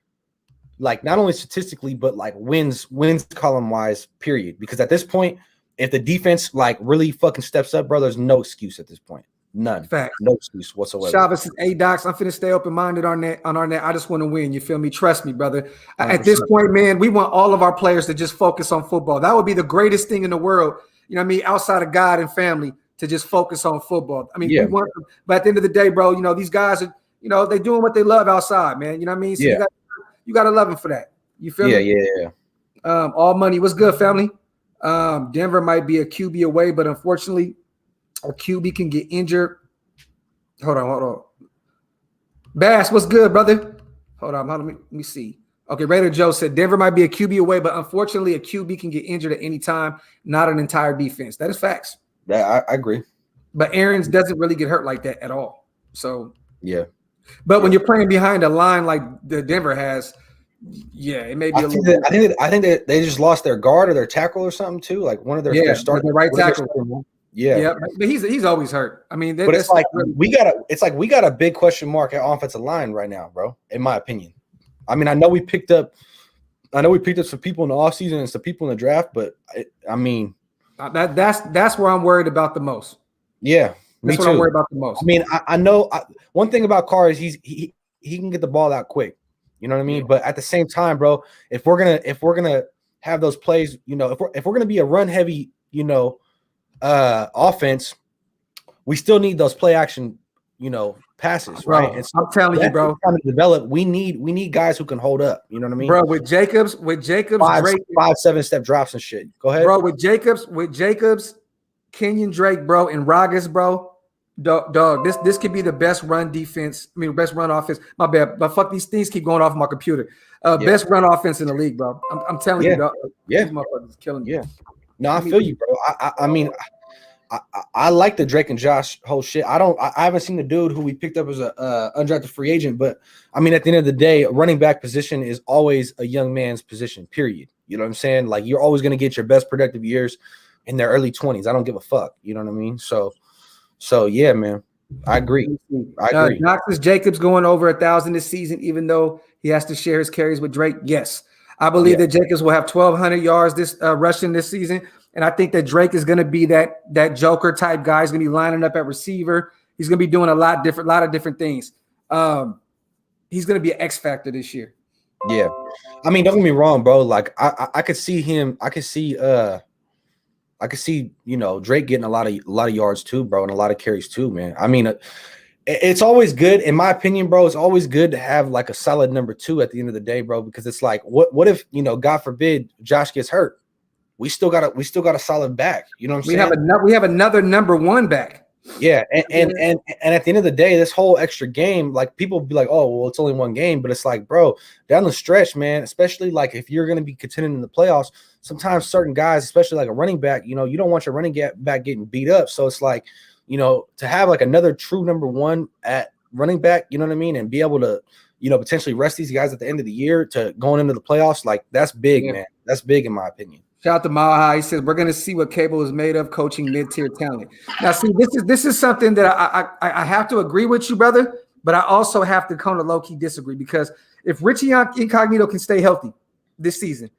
like not only statistically, but like wins column wise, period. Because at this point, if the defense like really fucking steps up, bro, there's no excuse at this point. None. Fact. No excuse whatsoever. Chavez says, hey, Docs, I'm finna stay open-minded on Arnett. I just want to win. You feel me? Trust me, brother. 100%. At this point, man, we want all of our players to just focus on football. That would be the greatest thing in the world, you know what I mean, outside of God and family, to just focus on football. I mean, we want them, but at the end of the day, bro, these guys are, they doing what they love outside, man. You know what I mean? So you got to love them for that. You feel me? Yeah. All money. What's good, family? Denver might be a QB away, but unfortunately, a QB can get injured. Hold on. Bass, what's good, brother? Hold on, let me see. Okay, Raider Joe said Denver might be a QB away, but unfortunately, a QB can get injured at any time, not an entire defense. That is facts. Yeah, I agree. But Aaron's doesn't really get hurt like that at all. So yeah. But when you're playing behind a line like the Denver has, it may be a little. I think that they just lost their guard or their tackle or something too. Like one of their starting right tackle. Yeah, but he's always hurt. I mean, but it's like we got a big question mark at offensive line right now, bro. In my opinion, I mean, I know we picked up some people in the offseason and some people in the draft, but that's where I'm worried about the most. Yeah, that's what I'm worried about the most. I mean, I know one thing about Carr is he can get the ball out quick. You know what I mean? Yeah. But at the same time, bro, if we're gonna have those plays, if we're gonna be a run heavy, offense, we still need those play action, passes, bro, right? And so I'm telling you, bro, trying to develop. We need guys who can hold up. You know what I mean, bro? With Jacobs, Drake, 5-7 step drops and shit. Go ahead, bro. With Jacobs, Kenyon Drake, bro, and Rodgers, bro. Dog, this could be the best run defense. I mean, best run offense. My bad, but fuck, these things keep going off my computer. Best run offense in the league, bro. I'm telling you, dog. Yeah, these motherfuckers killing you. Yeah, no, I feel you, bro. I mean, I like the Drake and Josh whole shit. I haven't seen the dude who we picked up as a undrafted free agent, but I mean, at the end of the day, a running back position is always a young man's position. Period. You know what I'm saying? Like you're always gonna get your best productive years in their early 20s. I don't give a fuck. You know what I mean? So yeah, man, I agree. Knox Jacobs going over 1,000 this season, even though he has to share his carries with Drake. Yes, I believe that Jacobs will have 1,200 yards this rushing this season, and I think that Drake is going to be that Joker type guy. He's going to be lining up at receiver. He's going to be doing a lot of different things. He's going to be an X factor this year. Yeah, I mean, don't get me wrong, bro. Like I could see him. I could see Drake getting a lot of yards too, bro, and a lot of carries too, man. I mean, it's always good, in my opinion, bro. It's always good to have like a solid number 2 at the end of the day, bro, because it's like, what if God forbid Josh gets hurt? We still got a solid back. You know what I'm saying? We have another number 1 back. Yeah, and at the end of the day, this whole extra game, like people be like, oh, well, it's only 1 game, but it's like, bro, down the stretch, man, especially like if you're going to be contending in the playoffs, sometimes certain guys, especially like a running back, you don't want your running back getting beat up. So it's like, to have like another true number 1 at running back, you know what I mean, and be able to, potentially rest these guys at the end of the year to going into the playoffs, like that's big, man. That's big in my opinion. Shout out to Mile High. He says we're going to see what Cable is made of coaching mid-tier talent. Now, see, this is something that I have to agree with you, brother, but I also have to kind of low-key disagree because if Richie Incognito can stay healthy this season,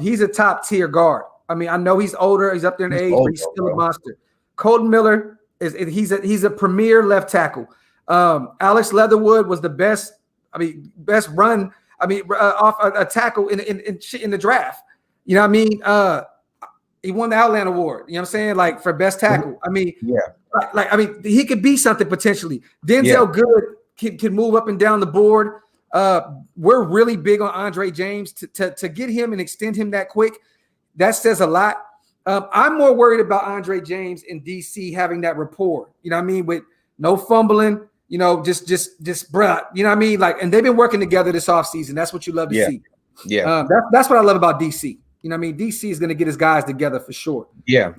he's a top-tier guard. I mean, I know he's older. He's up there in age, but he's still a monster. Colton Miller he's a premier left tackle. Alex Leatherwood was the best run. Off a tackle in the draft. You know what I mean? He won the Outland Award. You know what I'm saying? Like for best tackle. I mean, he could be something potentially. Denzel Good can move up and down the board. We're really big on Andre James to get him and extend him that quick. That says a lot. I'm more worried about Andre James in DC having that rapport. You know what I mean? With no fumbling. Just bruh. You know what I mean? Like, and they've been working together this offseason. That's what you love to see. Yeah. That's what I love about DC. You know what I mean? DC is going to get his guys together for sure. Yeah.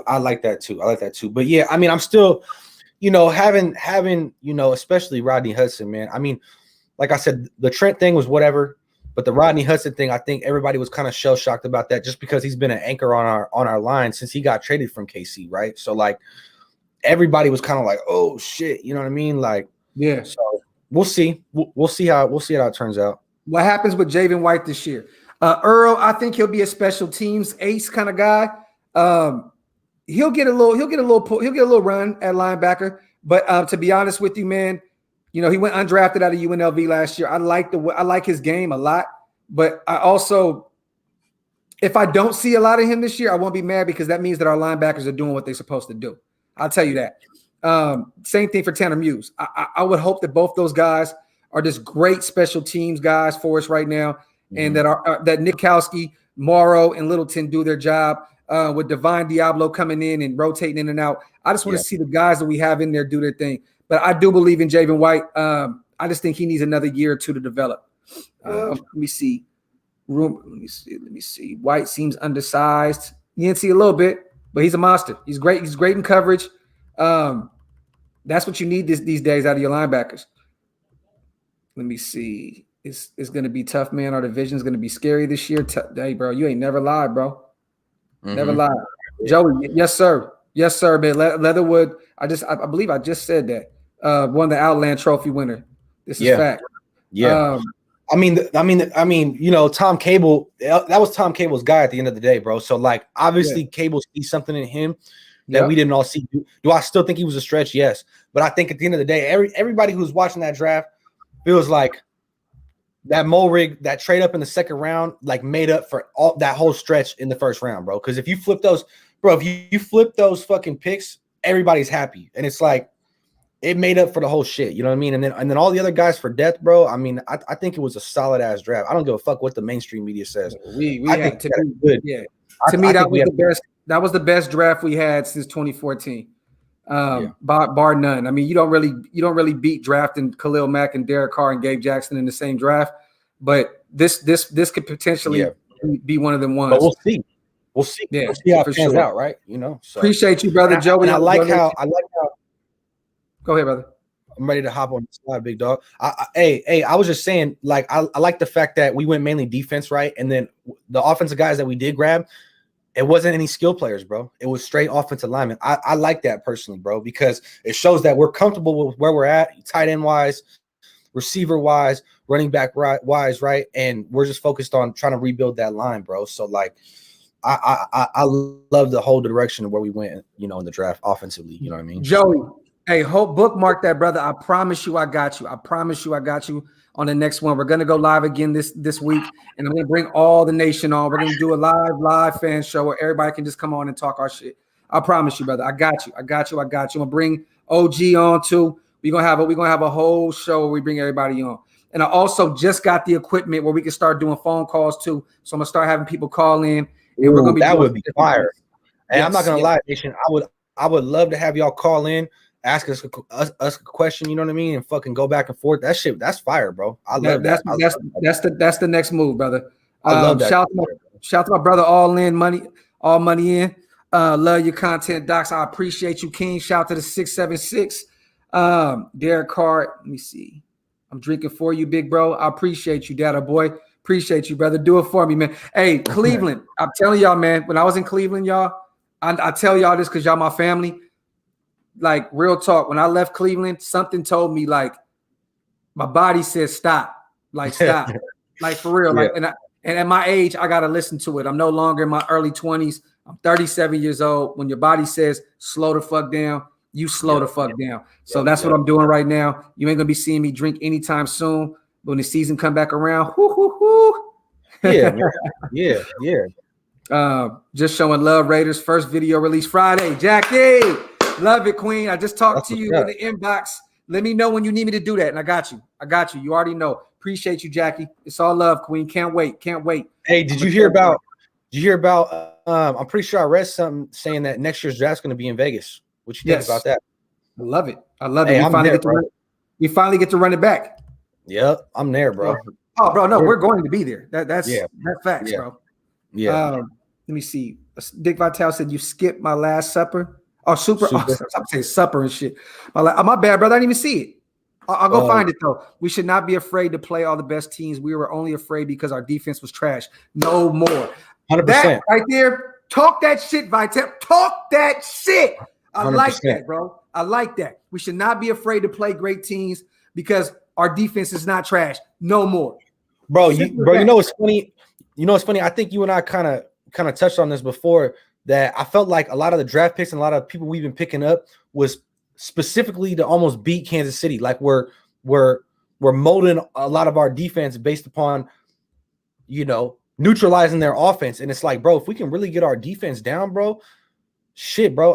I like that too. But yeah, I mean, I'm still, having, especially Rodney Hudson, man. I mean, like I said, the Trent thing was whatever, but the Rodney Hudson thing, I think everybody was kind of shell shocked about that just because he's been an anchor on our line since he got traded from KC. Right. So like everybody was kind of like, oh shit. You know what I mean? Like, yeah. So we'll see. We'll see how it turns out. What happens with Javen White this year? Earl, I think he'll be a special teams ace kind of guy. He'll get a little run at linebacker. But to be honest with you, man, he went undrafted out of UNLV last year. I like his game a lot, but I also, if I don't see a lot of him this year, I won't be mad because that means that our linebackers are doing what they're supposed to do. I'll tell you that. Same thing for Tanner Muse. I would hope that both those guys are just great special teams guys for us right now. And that Nick Kowski Morrow and Littleton do their job. With Divine Diablo coming in and rotating in and out. I just want to see the guys that we have in there do their thing. But I do believe in Javen White. I just think he needs another year or two to develop. Let me see. Let me see. White seems undersized. You can see a little bit, but he's a monster. He's great. He's great in coverage. That's what you need these days out of your linebackers. Let me see. It's going to be tough, man. Our division is going to be scary this year. Hey, bro, you ain't never lied, bro. Never lied. Joey, yes, sir. Yes, sir, man. Leatherwood, I believe I just said that. Won the Outland Trophy winner. This is fact. Yeah. I mean, you know, Tom Cable, that was Tom Cable's guy at the end of the day, bro. So, like, obviously Cable sees something in him that we didn't all see. Do I still think he was a stretch? Yes. But I think at the end of the day, everybody who's watching that draft feels like that Mulrig, that trade up in the second round, like made up for all that whole stretch in the first round, bro. Because if you flip those, bro, if you flip those fucking picks, everybody's happy, and it's like it made up for the whole shit. You know what I mean? And then all the other guys for depth, bro. I mean, I think it was a solid ass draft. I don't give a fuck what the mainstream media says. I think good. Yeah, to me that was the best. That was the best draft we had since 2014. Bar none. I mean, you don't really beat drafting Khalil Mack and Derek Carr and Gabe Jackson in the same draft, but this could potentially be one of them ones. But we'll see. Yeah, we'll see how it pans out, right? You know. So. Appreciate you, brother Joey. I like how. Go ahead, brother. I'm ready to hop on the slide, big dog. I was just saying, like, I like the fact that we went mainly defense, right? And then the offensive guys that we did grab, it wasn't any skill players, bro. It was straight offensive linemen. I like that personally, bro, because it shows that we're comfortable with where we're at, tight end wise, receiver wise, running back wise, right? And we're just focused on trying to rebuild that line, bro. So, like, I love the whole direction of where we went, you know, in the draft offensively. You know what I mean? Joey, hey, bookmark that, brother. I promise you I got you. I promise you I got you on the next one. We're going to go live again this week, and I'm going to bring all the nation on. We're going to do a live fan show where everybody can just come on and talk our shit. I promise you, brother. I got you. I'm going to bring OG on too. We're going to have a whole show where we bring everybody on. And I also just got the equipment where we can start doing phone calls too. So I'm going to start having people call in. And we're going to be that would be fire. And yes, I'm not going to lie, nation. I would love to have y'all call in. Ask us a question, you know what I mean, and fucking go back and forth. That shit, that's fire, bro. I love that. That's the next move, brother. I love that. Shout to my brother, all money in. Love your content, Docs. I appreciate you, King. Shout to the 676. Derek Carr. Let me see. I'm drinking for you, big bro. I appreciate you, Data boy. Appreciate you, brother. Do it for me, man. Hey, Cleveland. I'm telling y'all, man. When I was in Cleveland, y'all, I tell y'all this because y'all my family. Like, real talk, when I left Cleveland, something told me, like, my body said stop. Like, stop. Like, for real. Like, and at my age, I got to listen to it. I'm no longer in my early 20s. I'm 37 years old. When your body says slow the fuck down, you slow the fuck down. So that's what I'm doing right now. You ain't going to be seeing me drink anytime soon. But when the season come back around, just showing love, Raiders. First video release Friday. Jackie. Love it, Queen. I just talked to you in the inbox. Let me know when you need me to do that, and I got you. You already know. Appreciate you, Jackie. It's all love, Queen. Can't wait. Hey, did you hear about? I'm pretty sure I read something saying that next year's draft's going to be in Vegas. What you think about that? I love it. We finally get to run it back. Yep, I'm there, bro. Oh, bro, no, we're going to be there. That's facts, bro. Yeah. Let me see. Dick Vitale said you skipped my last supper. Oh, super. Oh, I'm saying supper and shit. My bad, brother. I didn't even see it. I'll go find it, though. We should not be afraid to play all the best teams. We were only afraid because our defense was trash. No more. 100%. That right there. Talk that shit, Vital. Talk that shit. I 100%. Like that, bro. I like that. We should not be afraid to play great teams because our defense is not trash. No more. Bro, you know what's funny? I think you and I kind of touched on this before, that I felt like a lot of the draft picks and a lot of people we've been picking up was specifically to almost beat Kansas City. Like we're molding a lot of our defense based upon, you know, neutralizing their offense. And it's like, bro, if we can really get our defense down, bro, shit, bro.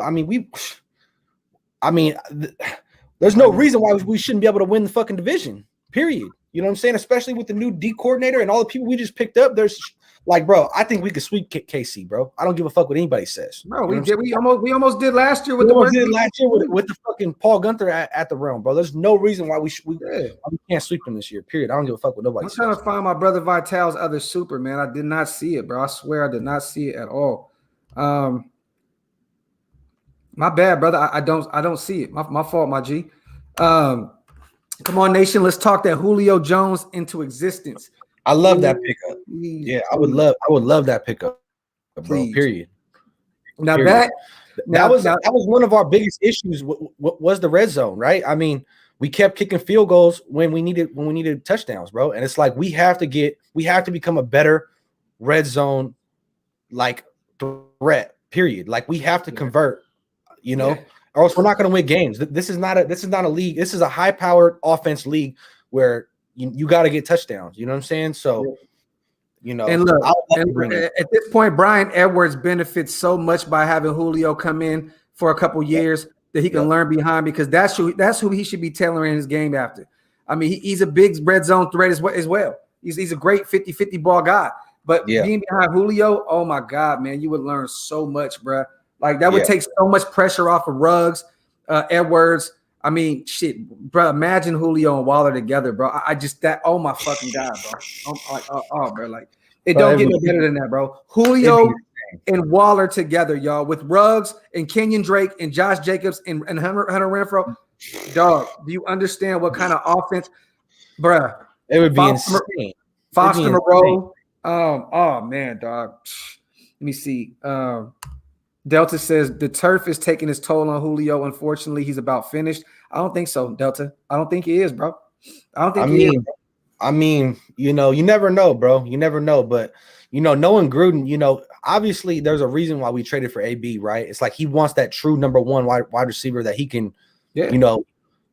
There's no reason why we shouldn't be able to win the fucking division, period. You know what I'm saying? Especially with the new D coordinator and all the people we just picked up. There's Like, bro, I think we could sweep KC, bro. I don't give a fuck what anybody says. Bro, we did. We almost did last year with with the fucking Paul Gunther at the realm, bro. There's no reason why we can't sweep them this year. Period. I don't give a fuck what nobody says. I'm trying to find my brother Vital's other super, man. I did not see it, bro. I swear I did not see it at all. My bad, brother. I don't see it. My fault, my G. Come on, nation. Let's talk that Julio Jones into existence. I love that pickup. Yeah, I would love that pickup, bro. Please. Period. Now that was one of our biggest issues. Was the red zone, right? I mean, we kept kicking field goals when we needed touchdowns, bro. And it's like we have to become a better red zone like threat. Period. Like we have to convert, or else we're not going to win games. This is not a league. This is a high-powered offense league where you got to get touchdowns. You know what I'm saying? So, and look, at this point, Brian Edwards benefits so much by having Julio come in for a couple years that he can learn behind, because that's who he should be tailoring his game after. I mean, he's a big red zone threat as well. He's a great 50-50 ball guy. But being behind Julio, oh my God, man, you would learn so much, bro. Like that would take so much pressure off of Ruggs, Edwards. I mean, shit, bro. Imagine Julio and Waller together, bro. Oh my fucking God, bro. I'm like, bro, like it don't get no better than that, bro. Julio and Waller together, y'all, with Ruggs and Kenyon Drake and Josh Jacobs and Hunter Renfrow. Dog, do you understand what kind of offense, bro? It would be insane. Foster Moreau. Oh man, dog. Let me see. Delta says the turf is taking its toll on Julio. Unfortunately, he's about finished. I don't think so, Delta. I don't think he is, bro. He is. I mean, you never know, bro. You never know. But, knowing Gruden, obviously there's a reason why we traded for AB, right? It's like he wants that true number one wide receiver that he can,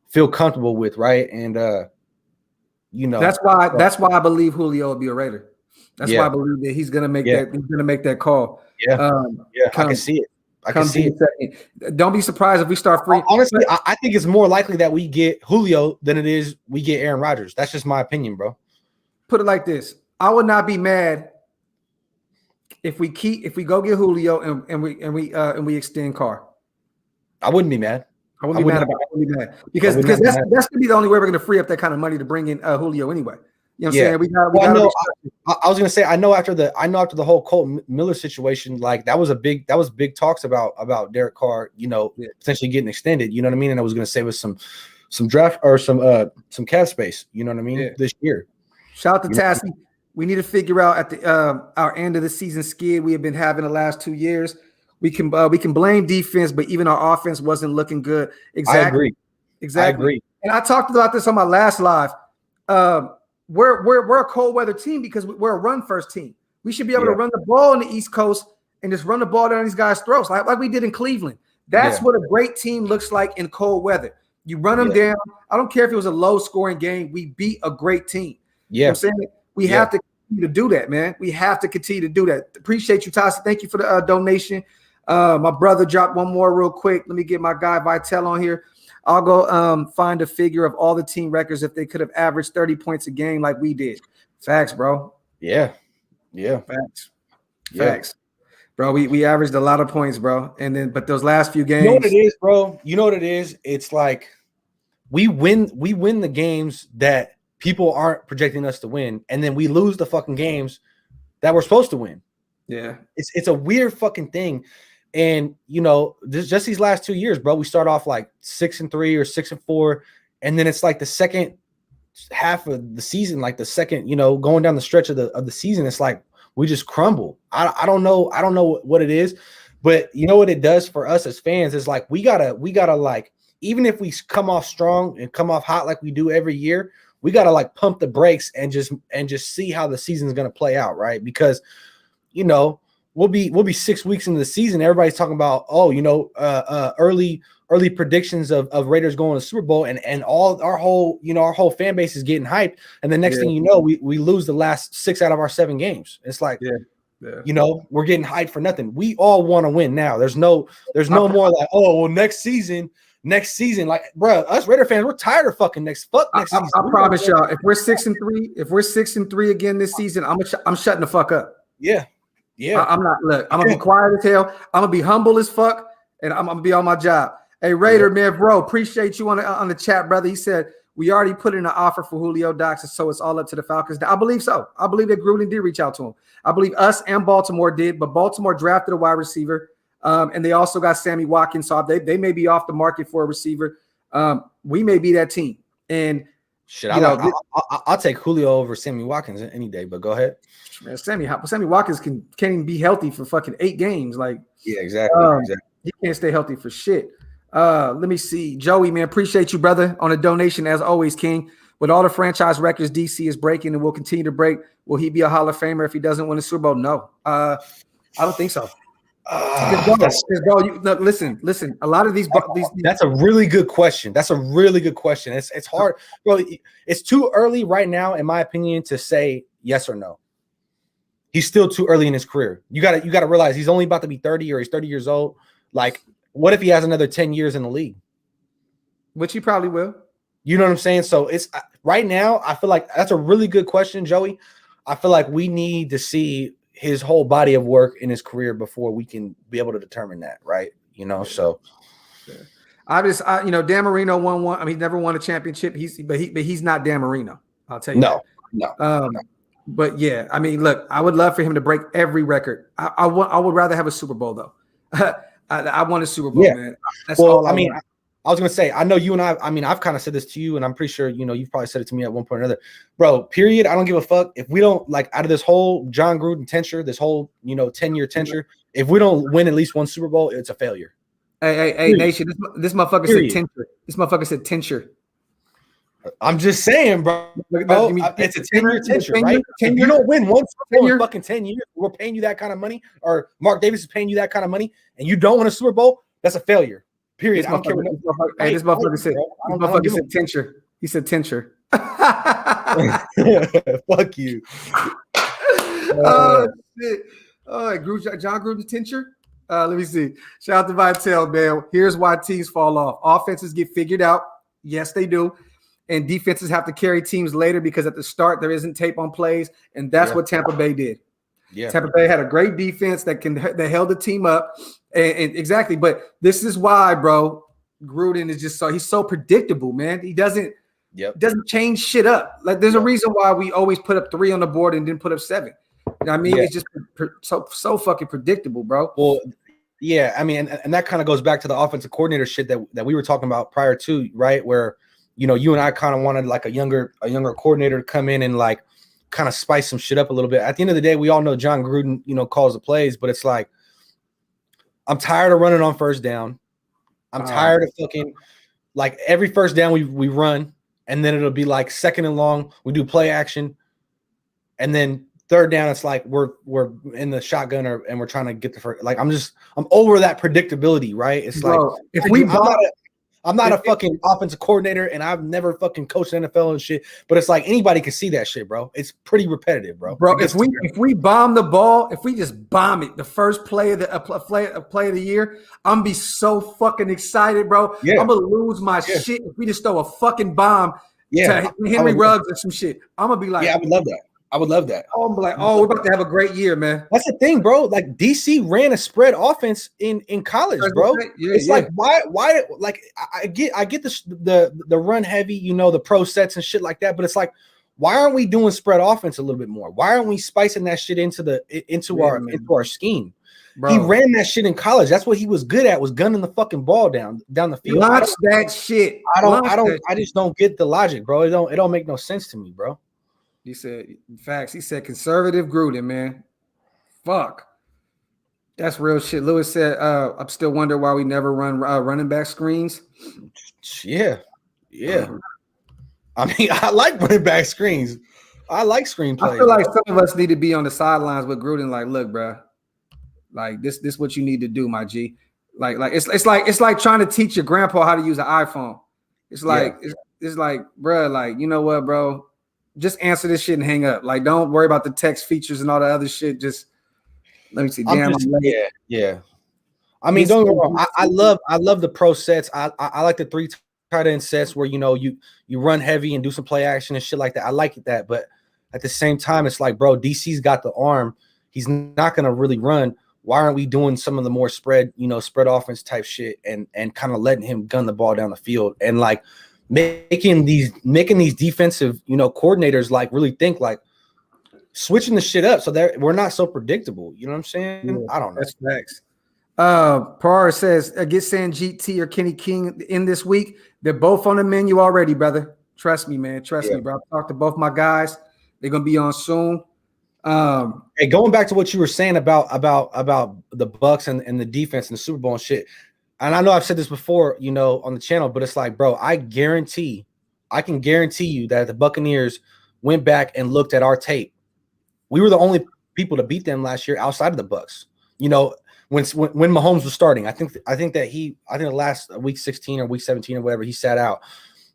feel comfortable with, right? And, that's why I believe Julio will be a Raider. That's why I believe that he's gonna make that. He's gonna make that call. I can see it. I can see it. Don't be surprised if we start free. Honestly, I think it's more likely that we get Julio than it is we get Aaron Rodgers. That's just my opinion, bro. Put it like this: I would not be mad if we go get Julio and we extend Carr. I wouldn't be mad. I wouldn't be mad because that's gonna be the only way we're gonna free up that kind of money to bring in Julio anyway. You know what I'm saying? I was gonna say I know after the whole Colt Miller situation, like that was big talks about Derek Carr, potentially getting extended. You know what I mean? And I was gonna say with some draft or some cap space. You know what I mean? This year. Shout out to Tassie. We need to figure out at the our end of the season skid we have been having the last 2 years. We can blame defense, but even our offense wasn't looking good. Exactly. I agree. Exactly. I agree. And I talked about this on my last live. We're a cold weather team because we're a run first team. We should be able to run the ball on the East Coast and just run the ball down these guys' throats like we did in Cleveland. That's what a great team looks like in cold weather. You run them down. I don't care if it was a low scoring game. We beat a great team. You know what I'm saying? We have to continue to do that, man. We have to continue to do that. Appreciate you, Tassi. Thank you for the donation. My brother dropped one more real quick. Let me get my guy Vitel on here. I'll go find a figure of all the team records if they could have averaged 30 points a game like we did. Facts, bro. Yeah. Facts. Bro, we averaged a lot of points, bro. And then but those last few games. You know what it is, bro? You know what it is? It's like we win the games that people aren't projecting us to win, and then we lose the fucking games that we're supposed to win. Yeah. It's a weird fucking thing. And just these last 2 years, bro, we start off like 6-3 or 6-4, and then it's like the second half of the season, like the second, going down the stretch of the season, it's like we just crumble. I don't know what it is, but you know what it does for us as fans is like we gotta like, even if we come off strong and come off hot like we do every year, we gotta like pump the brakes and just see how the season's gonna play out, right? Because we'll be 6 weeks into the season. Everybody's talking about, early predictions of Raiders going to the Super Bowl, and all our whole fan base is getting hyped. And the next thing you know, we lose the last 6 out of our 7 games. It's like, we're getting hyped for nothing. We all want to win now. There's no more like, next season, like, bro, us Raider fans, we're tired of fucking next season. I promise y'all, if we're 6-3 again this season, I'm shutting the fuck up. Yeah. I'm not. Look, I'm gonna be quiet as hell. I'm gonna be humble as fuck, and I'm gonna be on my job. Hey, Raider, man, bro, appreciate you on the chat, brother. He said we already put in an offer for Julio Jones, so it's all up to the Falcons. I believe so. I believe that Gruden did reach out to him. I believe us and Baltimore did, but Baltimore drafted a wide receiver, and they also got Sammy Watkins, so they may be off the market for a receiver. We may be that team, and shit, I'll take Julio over Sammy Watkins any day. But go ahead. Man, Sammy Watkins can't even be healthy for fucking 8 games. Like, yeah, exactly. He can't stay healthy for shit. Let me see. Joey, man, appreciate you, brother, on a donation as always, King. With all the franchise records DC is breaking and will continue to break, will he be a Hall of Famer if he doesn't win a Super Bowl? No. I don't think so. Listen. A lot of these. That's a really good question. It's hard, bro. It's too early right now, in my opinion, to say yes or no. He's still too early in his career. You got to realize he's only about to be 30 or he's 30 years old. Like, what if he has another 10 years in the league? Which he probably will. You know what I'm saying? So it's right now, I feel like that's a really good question, Joey. I feel like we need to see his whole body of work in his career before we can be able to determine that, right? You know, so Dan Marino won one. I mean, he never won a championship. But he's not Dan Marino. I'll tell you. No. But yeah, I mean, look, I would love for him to break every record. I would rather have a Super Bowl though. I want a Super Bowl, man. That's all. I mean, I was gonna say, I know you and I mean, I've kind of said this to you, and I'm pretty sure you've probably said it to me at one point or another, bro. Period. I don't give a fuck if we don't, like, out of this whole John Gruden tenure, this whole 10-year tenure, if we don't win at least one Super Bowl, it's a failure. Hey, Nation, this motherfucker said tenure. This motherfucker said tenure. I'm just saying, bro. It's a 10-year tenure, right? If you don't win one Super Bowl in fucking 10 years, we're paying you that kind of money, or Mark Davis is paying you that kind of money, and you don't win a Super Bowl, that's a failure. Period. This motherfucker said tenure. He said tenure. Fuck you. Oh, shit. Oh, John Gruden's tenure? Let me see. Shout out to Vitel, man. Here's why teams fall off. Offenses get figured out. Yes, they do. And defenses have to carry teams later because at the start there isn't tape on plays, and that's what Tampa Bay did. Yeah, Tampa Bay had a great defense that held the team up, and exactly. But this is why, bro, Gruden is just he's so predictable, man. He doesn't change shit up. Like, there's a reason why we always put up 3 on the board and didn't put up 7. You know what I mean, it's just so fucking predictable, bro. Well, yeah, I mean, and that kind of goes back to the offensive coordinator shit that we were talking about prior to, right? Where you and I kind of wanted like a younger coordinator to come in and like kind of spice some shit up a little bit. At the end of the day, we all know John Gruden, calls the plays, but it's like, I'm tired of running on first down. I'm tired of fucking, like, every first down we run, and then it'll be like second and long, we do play action, and then third down it's like we're in the shotgun and we're trying to get the first. Like, I'm over that predictability, right? It's bro, like I'm not a fucking offensive coordinator, and I've never fucking coached NFL and shit. But it's like anybody can see that shit, bro. It's pretty repetitive, bro. Bro, if we bomb the ball, if we just bomb it, the first play of the year, I'm gonna be so fucking excited, bro. Yeah. I'm gonna lose my shit if we just throw a fucking bomb to Henry Ruggs or some shit. I'm gonna be like, I would love that. Oh, I'm like, we're about to have a great year, man. That's the thing, bro. Like, DC ran a spread offense in college, bro. It's like, why? Like, I get the run heavy, the pro sets and shit like that. But it's like, why aren't we doing spread offense a little bit more? Why aren't we spicing that shit into our scheme? Bro. He ran that shit in college. That's what he was good at, was gunning the fucking ball down the field. Watch that shit. I just don't get the logic, bro. It don't make no sense to me, bro. He said, facts. He said, conservative Gruden, man. Fuck. That's real shit. Lewis said, I'm still wondering why we never run running back screens. Yeah. I mean, I like running back screens. I like screen plays. I feel like some of us need to be on the sidelines with Gruden. Like, look, bro. Like, this what you need to do, my G. Like it's like trying to teach your grandpa how to use an iPhone. It's like it's like, bro. Like, you know what, bro? Just answer this shit and hang up. Like, don't worry about the text features and all the other shit. Just let me see. Yeah. I mean, don't get me wrong. I love the pro sets. I like the 3 tight end sets where you run heavy and do some play action and shit like that. I like that, but at the same time, it's like, bro, DC's got the arm. He's not going to really run. Why aren't we doing some of the more spread offense type shit and kind of letting him gun the ball down the field and like making these defensive, coordinators like really think like switching the shit up so that we're not so predictable. You know what I'm saying? Yeah, I don't know. That's facts. Par says, get Sanjeet T or Kenny King in this week. They're both on the menu already, brother. Trust me, man. Trust me, bro. I've talked to both my guys. They're gonna be on soon. Hey, going back to what you were saying about the Bucks and the defense and the Super Bowl and shit. And I know I've said this before, on the channel, but it's like, bro, I can guarantee you that if the Buccaneers went back and looked at our tape, we were the only people to beat them last year outside of the Bucks. When Mahomes was starting, I think the last week 16 or week 17 or whatever, he sat out.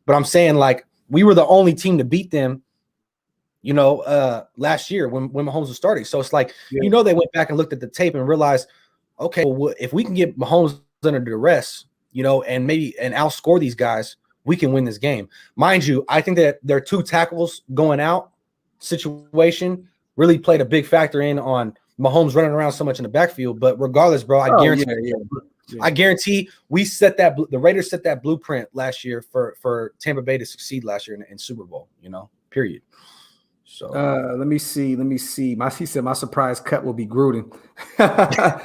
But I'm saying like we were the only team to beat them, last year when Mahomes was starting. So it's like, they went back and looked at the tape and realized, okay, well, if we can get Mahomes under duress, and outscore these guys, we can win this game. Mind you, I think that their 2 tackles going out situation really played a big factor in on Mahomes running around so much in the backfield. But regardless, bro, I guarantee we the Raiders set that blueprint last year for Tampa Bay to succeed last year in Super Bowl, period. So let me see. He said my surprise cut will be Gruden. Let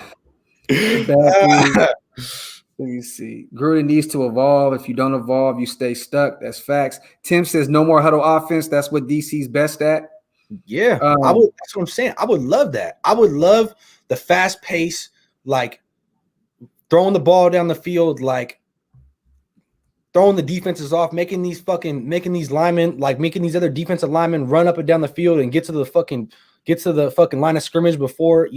me see. Gruden needs to evolve. If you don't evolve, you stay stuck. That's facts. Tim says no more huddle offense. That's what DC's best at. Yeah, that's what I'm saying. I would love that. I would love the fast pace, like throwing the ball down the field, like throwing the defenses off, making these linemen, like making these other defensive linemen run up and down the field and get to the fucking line of scrimmage before,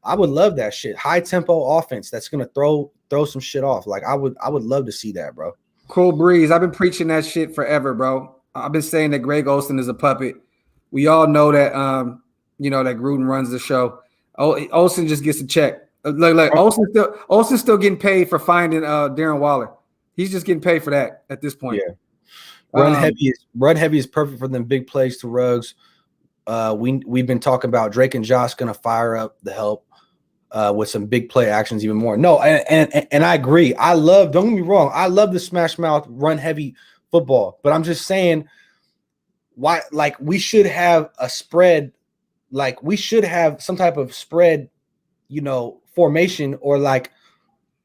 I would love that shit. High tempo offense that's gonna throw some shit off. Like I would love to see that, bro. Cool breeze. I've been preaching that shit forever, bro. I've been saying that Greg Olsen is a puppet. We all know that that Gruden runs the show. Olsen just gets a check. Like Olsen's still getting paid for finding Darren Waller. He's just getting paid for that at this point. Yeah. Run heavy is perfect for them big plays to Ruggs. We've been talking about Drake and Josh gonna fire up the help with some big play actions even more. No, and I agree. Don't get me wrong, I love the smash mouth run heavy football, but I'm just saying why like we should have a spread, like we should have some type of spread, formation or like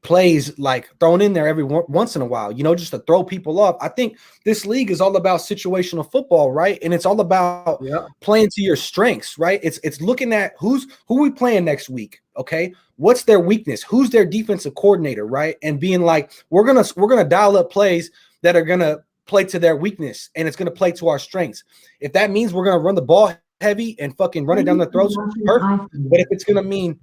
plays like thrown in there every once in a while, just to throw people off. I think this league is all about situational football, right? And it's all about playing to your strengths, right? It's looking at who we playing next week, okay? What's their weakness? Who's their defensive coordinator, right? And being like, we're gonna dial up plays that are gonna play to their weakness, and it's gonna play to our strengths. If that means we're gonna run the ball heavy and fucking run it down the throats, perfect. But if it's gonna mean,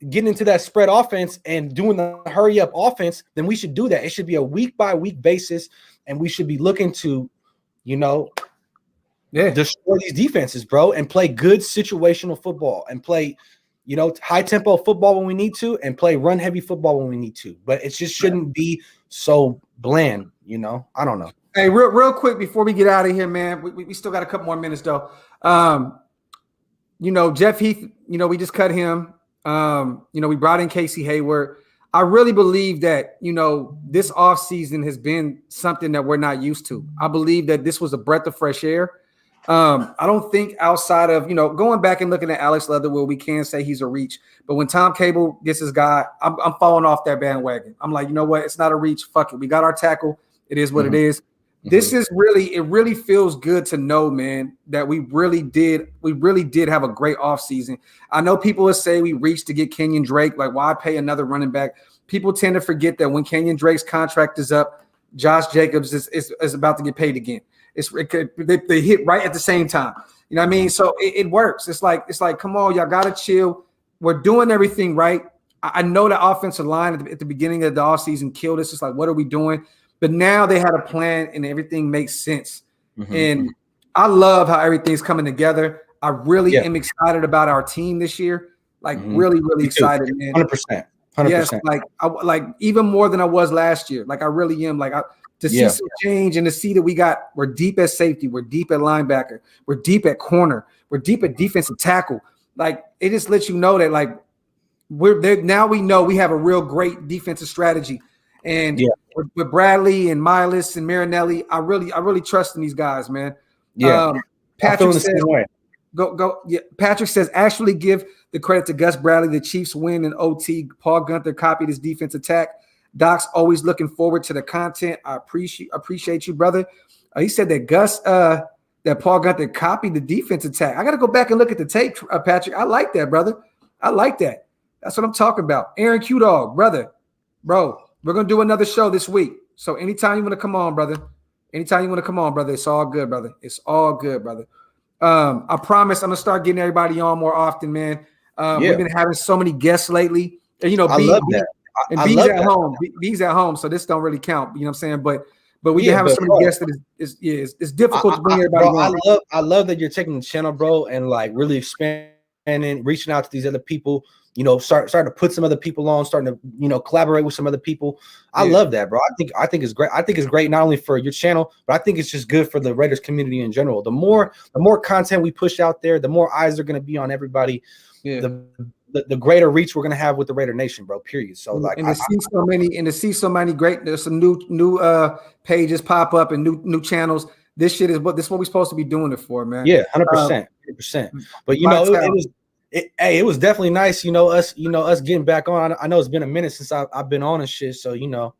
getting into that spread offense and doing the hurry up offense, then we should do that. It should be a week by week basis, and we should be looking to, destroy these defenses, bro, and play good situational football and play, high tempo football when we need to, and play run heavy football when we need to. But it just shouldn't be so bland, I don't know. Hey, real quick before we get out of here, man, we still got a couple more minutes though. Jeff Heath, we just cut him. We brought in Casey Hayward. I really believe that, this offseason has been something that we're not used to. I believe that this was a breath of fresh air. I don't think outside of, going back and looking at Alex Leatherwood, we can say he's a reach. But when Tom Cable gets his guy, I'm falling off that bandwagon. I'm like, you know what? It's not a reach. Fuck it. We got our tackle. It is what it is. This is it really feels good to know, man, that we really did have a great offseason. I know people will say we reached to get Kenyon Drake. Like, why pay another running back? People tend to forget that when Kenyon Drake's contract is up, Josh Jacobs is about to get paid again. They hit right at the same time. You know what I mean? So it works. It's like, come on, y'all got to chill. We're doing everything right. I know the offensive line at the beginning of the offseason killed us. It's like, what are we doing? But now they had a plan and everything makes sense. And I love how everything's coming together. I really am excited about our team this year. Like really, really excited, man. 100%. Yes, like even more than I was last year. Like I really am. Like to see some change and to see that we're deep at safety, we're deep at linebacker, we're deep at corner, we're deep at defensive tackle. Like, it just lets you know that, like, we're there now. We know we have a real great defensive strategy, and with Bradley and Miles and Marinelli, I really trust in these guys, man. Patrick says, go. Yeah, Patrick says, actually give the credit to Gus Bradley. The Chiefs win in OT. Paul Gunther copied his defense attack. Doc's always looking forward to the content. I appreciate you, brother. He said that that Paul Gunther copied the defense attack. I got to go back and look at the tape, Patrick. I like that, brother. I like that. That's what I'm talking about. Aaron Q-Dog, brother. Bro, we're going to do another show this week. So anytime you want to come on, brother. It's all good, brother. It's all good, brother. I promise I'm going to start getting everybody on more often, man. We've been having so many guests lately. And, I love that. And B's at home. B's at home, so this don't really count. You know what I'm saying? But we've been having so many guests that it's difficult to bring everybody on. I love that you're taking the channel, bro, and like really expanding, reaching out to these other people. Starting to put some other people on, starting to collaborate with some other people. I love that, bro. I think it's great. I think it's great not only for your channel, but I think it's just good for the Raiders community in general. The more content we push out there, the more eyes are going to be on everybody. Yeah. The greater reach we're gonna have with the Raider Nation, bro. Period. So like, to see so many great. There's some new pages pop up and new channels. This is what we're supposed to be doing it for, man. Yeah, 100%. But it was definitely nice. Us getting back on. I know it's been a minute since I've been on and shit. So yeah,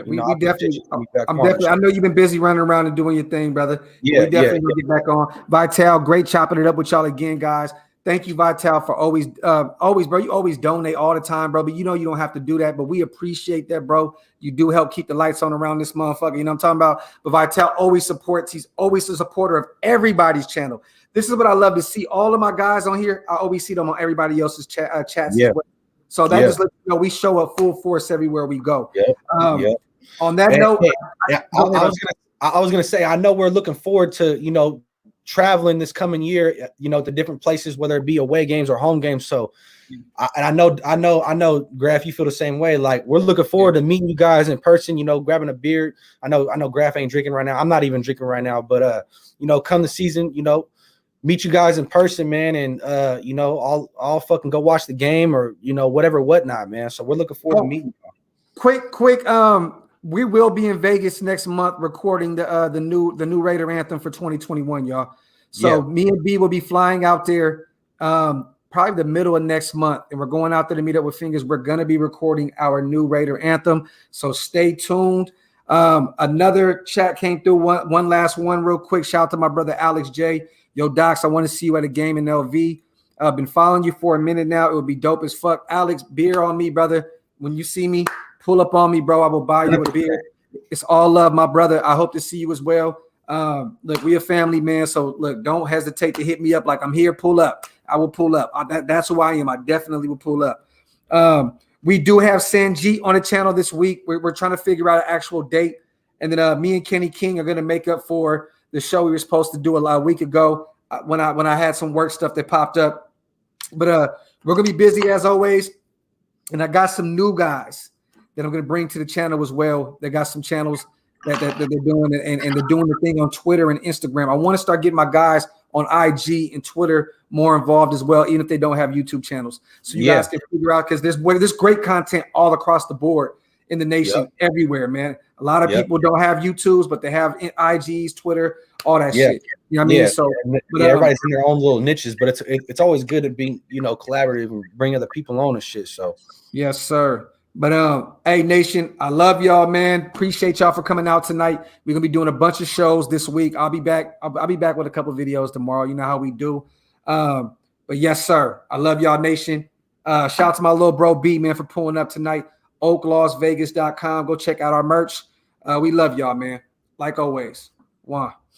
we definitely. I know you've been busy running around and doing your thing, brother. Yeah, we definitely gonna get back on. Vital, great chopping it up with y'all again, guys. Thank you, Vital, for always, bro. You always donate all the time, bro. But you don't have to do that. But we appreciate that, bro. You do help keep the lights on around this motherfucker. You know what I'm talking about? But Vital always supports. He's always a supporter of everybody's channel. This is what I love to see. All of my guys on here, I always see them on everybody else's chats. Yeah. So that just lets you know we show up full force everywhere we go. On that note, I was gonna say, I know we're looking forward to traveling this coming year, to different places, whether it be away games or home games. So, I know, Graph, you feel the same way. Like, we're looking forward to meeting you guys in person. Grabbing a beer. I know, Graph ain't drinking right now. I'm not even drinking right now. But come the season, meet you guys in person, man, and I'll fucking go watch the game or whatnot, man. So we're looking forward to meeting you. Quick. We will be in Vegas next month recording the new Raider anthem for 2021, y'all. So me and B will be flying out there probably the middle of next month, and we're going out there to meet up with Fingers. We're going to be recording our new Raider anthem, so stay tuned. Another chat came through, one last one real quick. Shout out to my brother Alex J. Yo, Docs, I want to see you at a game in LV. I've been following you for a minute now. It would be dope as fuck. Alex, beer on me, brother. When you see me, pull up on me, bro. I will buy you a beer. It's all love, my brother. I hope to see you as well. Look, we a family, man. So look, don't hesitate to hit me up. Like, I'm here. Pull up. I will pull up. That's who I am. I definitely will pull up. We do have Sanjeet on the channel this week. We're trying to figure out an actual date, and then me and Kenny King are going to make up for the show we were supposed to do a week ago when I had some work stuff that popped up. But we're gonna be busy as always, and I got some new guys that I'm going to bring to the channel as well. They got some channels that they're doing, and they're doing the thing on Twitter and Instagram. I want to start getting my guys on IG and Twitter more involved as well, even if they don't have YouTube channels. So you guys can figure out, because there's great content all across the board in the nation, everywhere, man. A lot of people don't have YouTubes, but they have IGs, Twitter, all that shit. You know what I mean? So everybody's in their own little niches, but it's always good to be collaborative and bring other people on and shit. So yes, sir. But hey, Nation, I love y'all, man. Appreciate y'all for coming out tonight. We're gonna be doing a bunch of shows this week. I'll be back with a couple videos tomorrow. You know how we do. But yes, sir. I love y'all, Nation. Shout out to my little bro B, man, for pulling up tonight. OakLasVegas.com. Go check out our merch. We love y'all, man. Like always. One.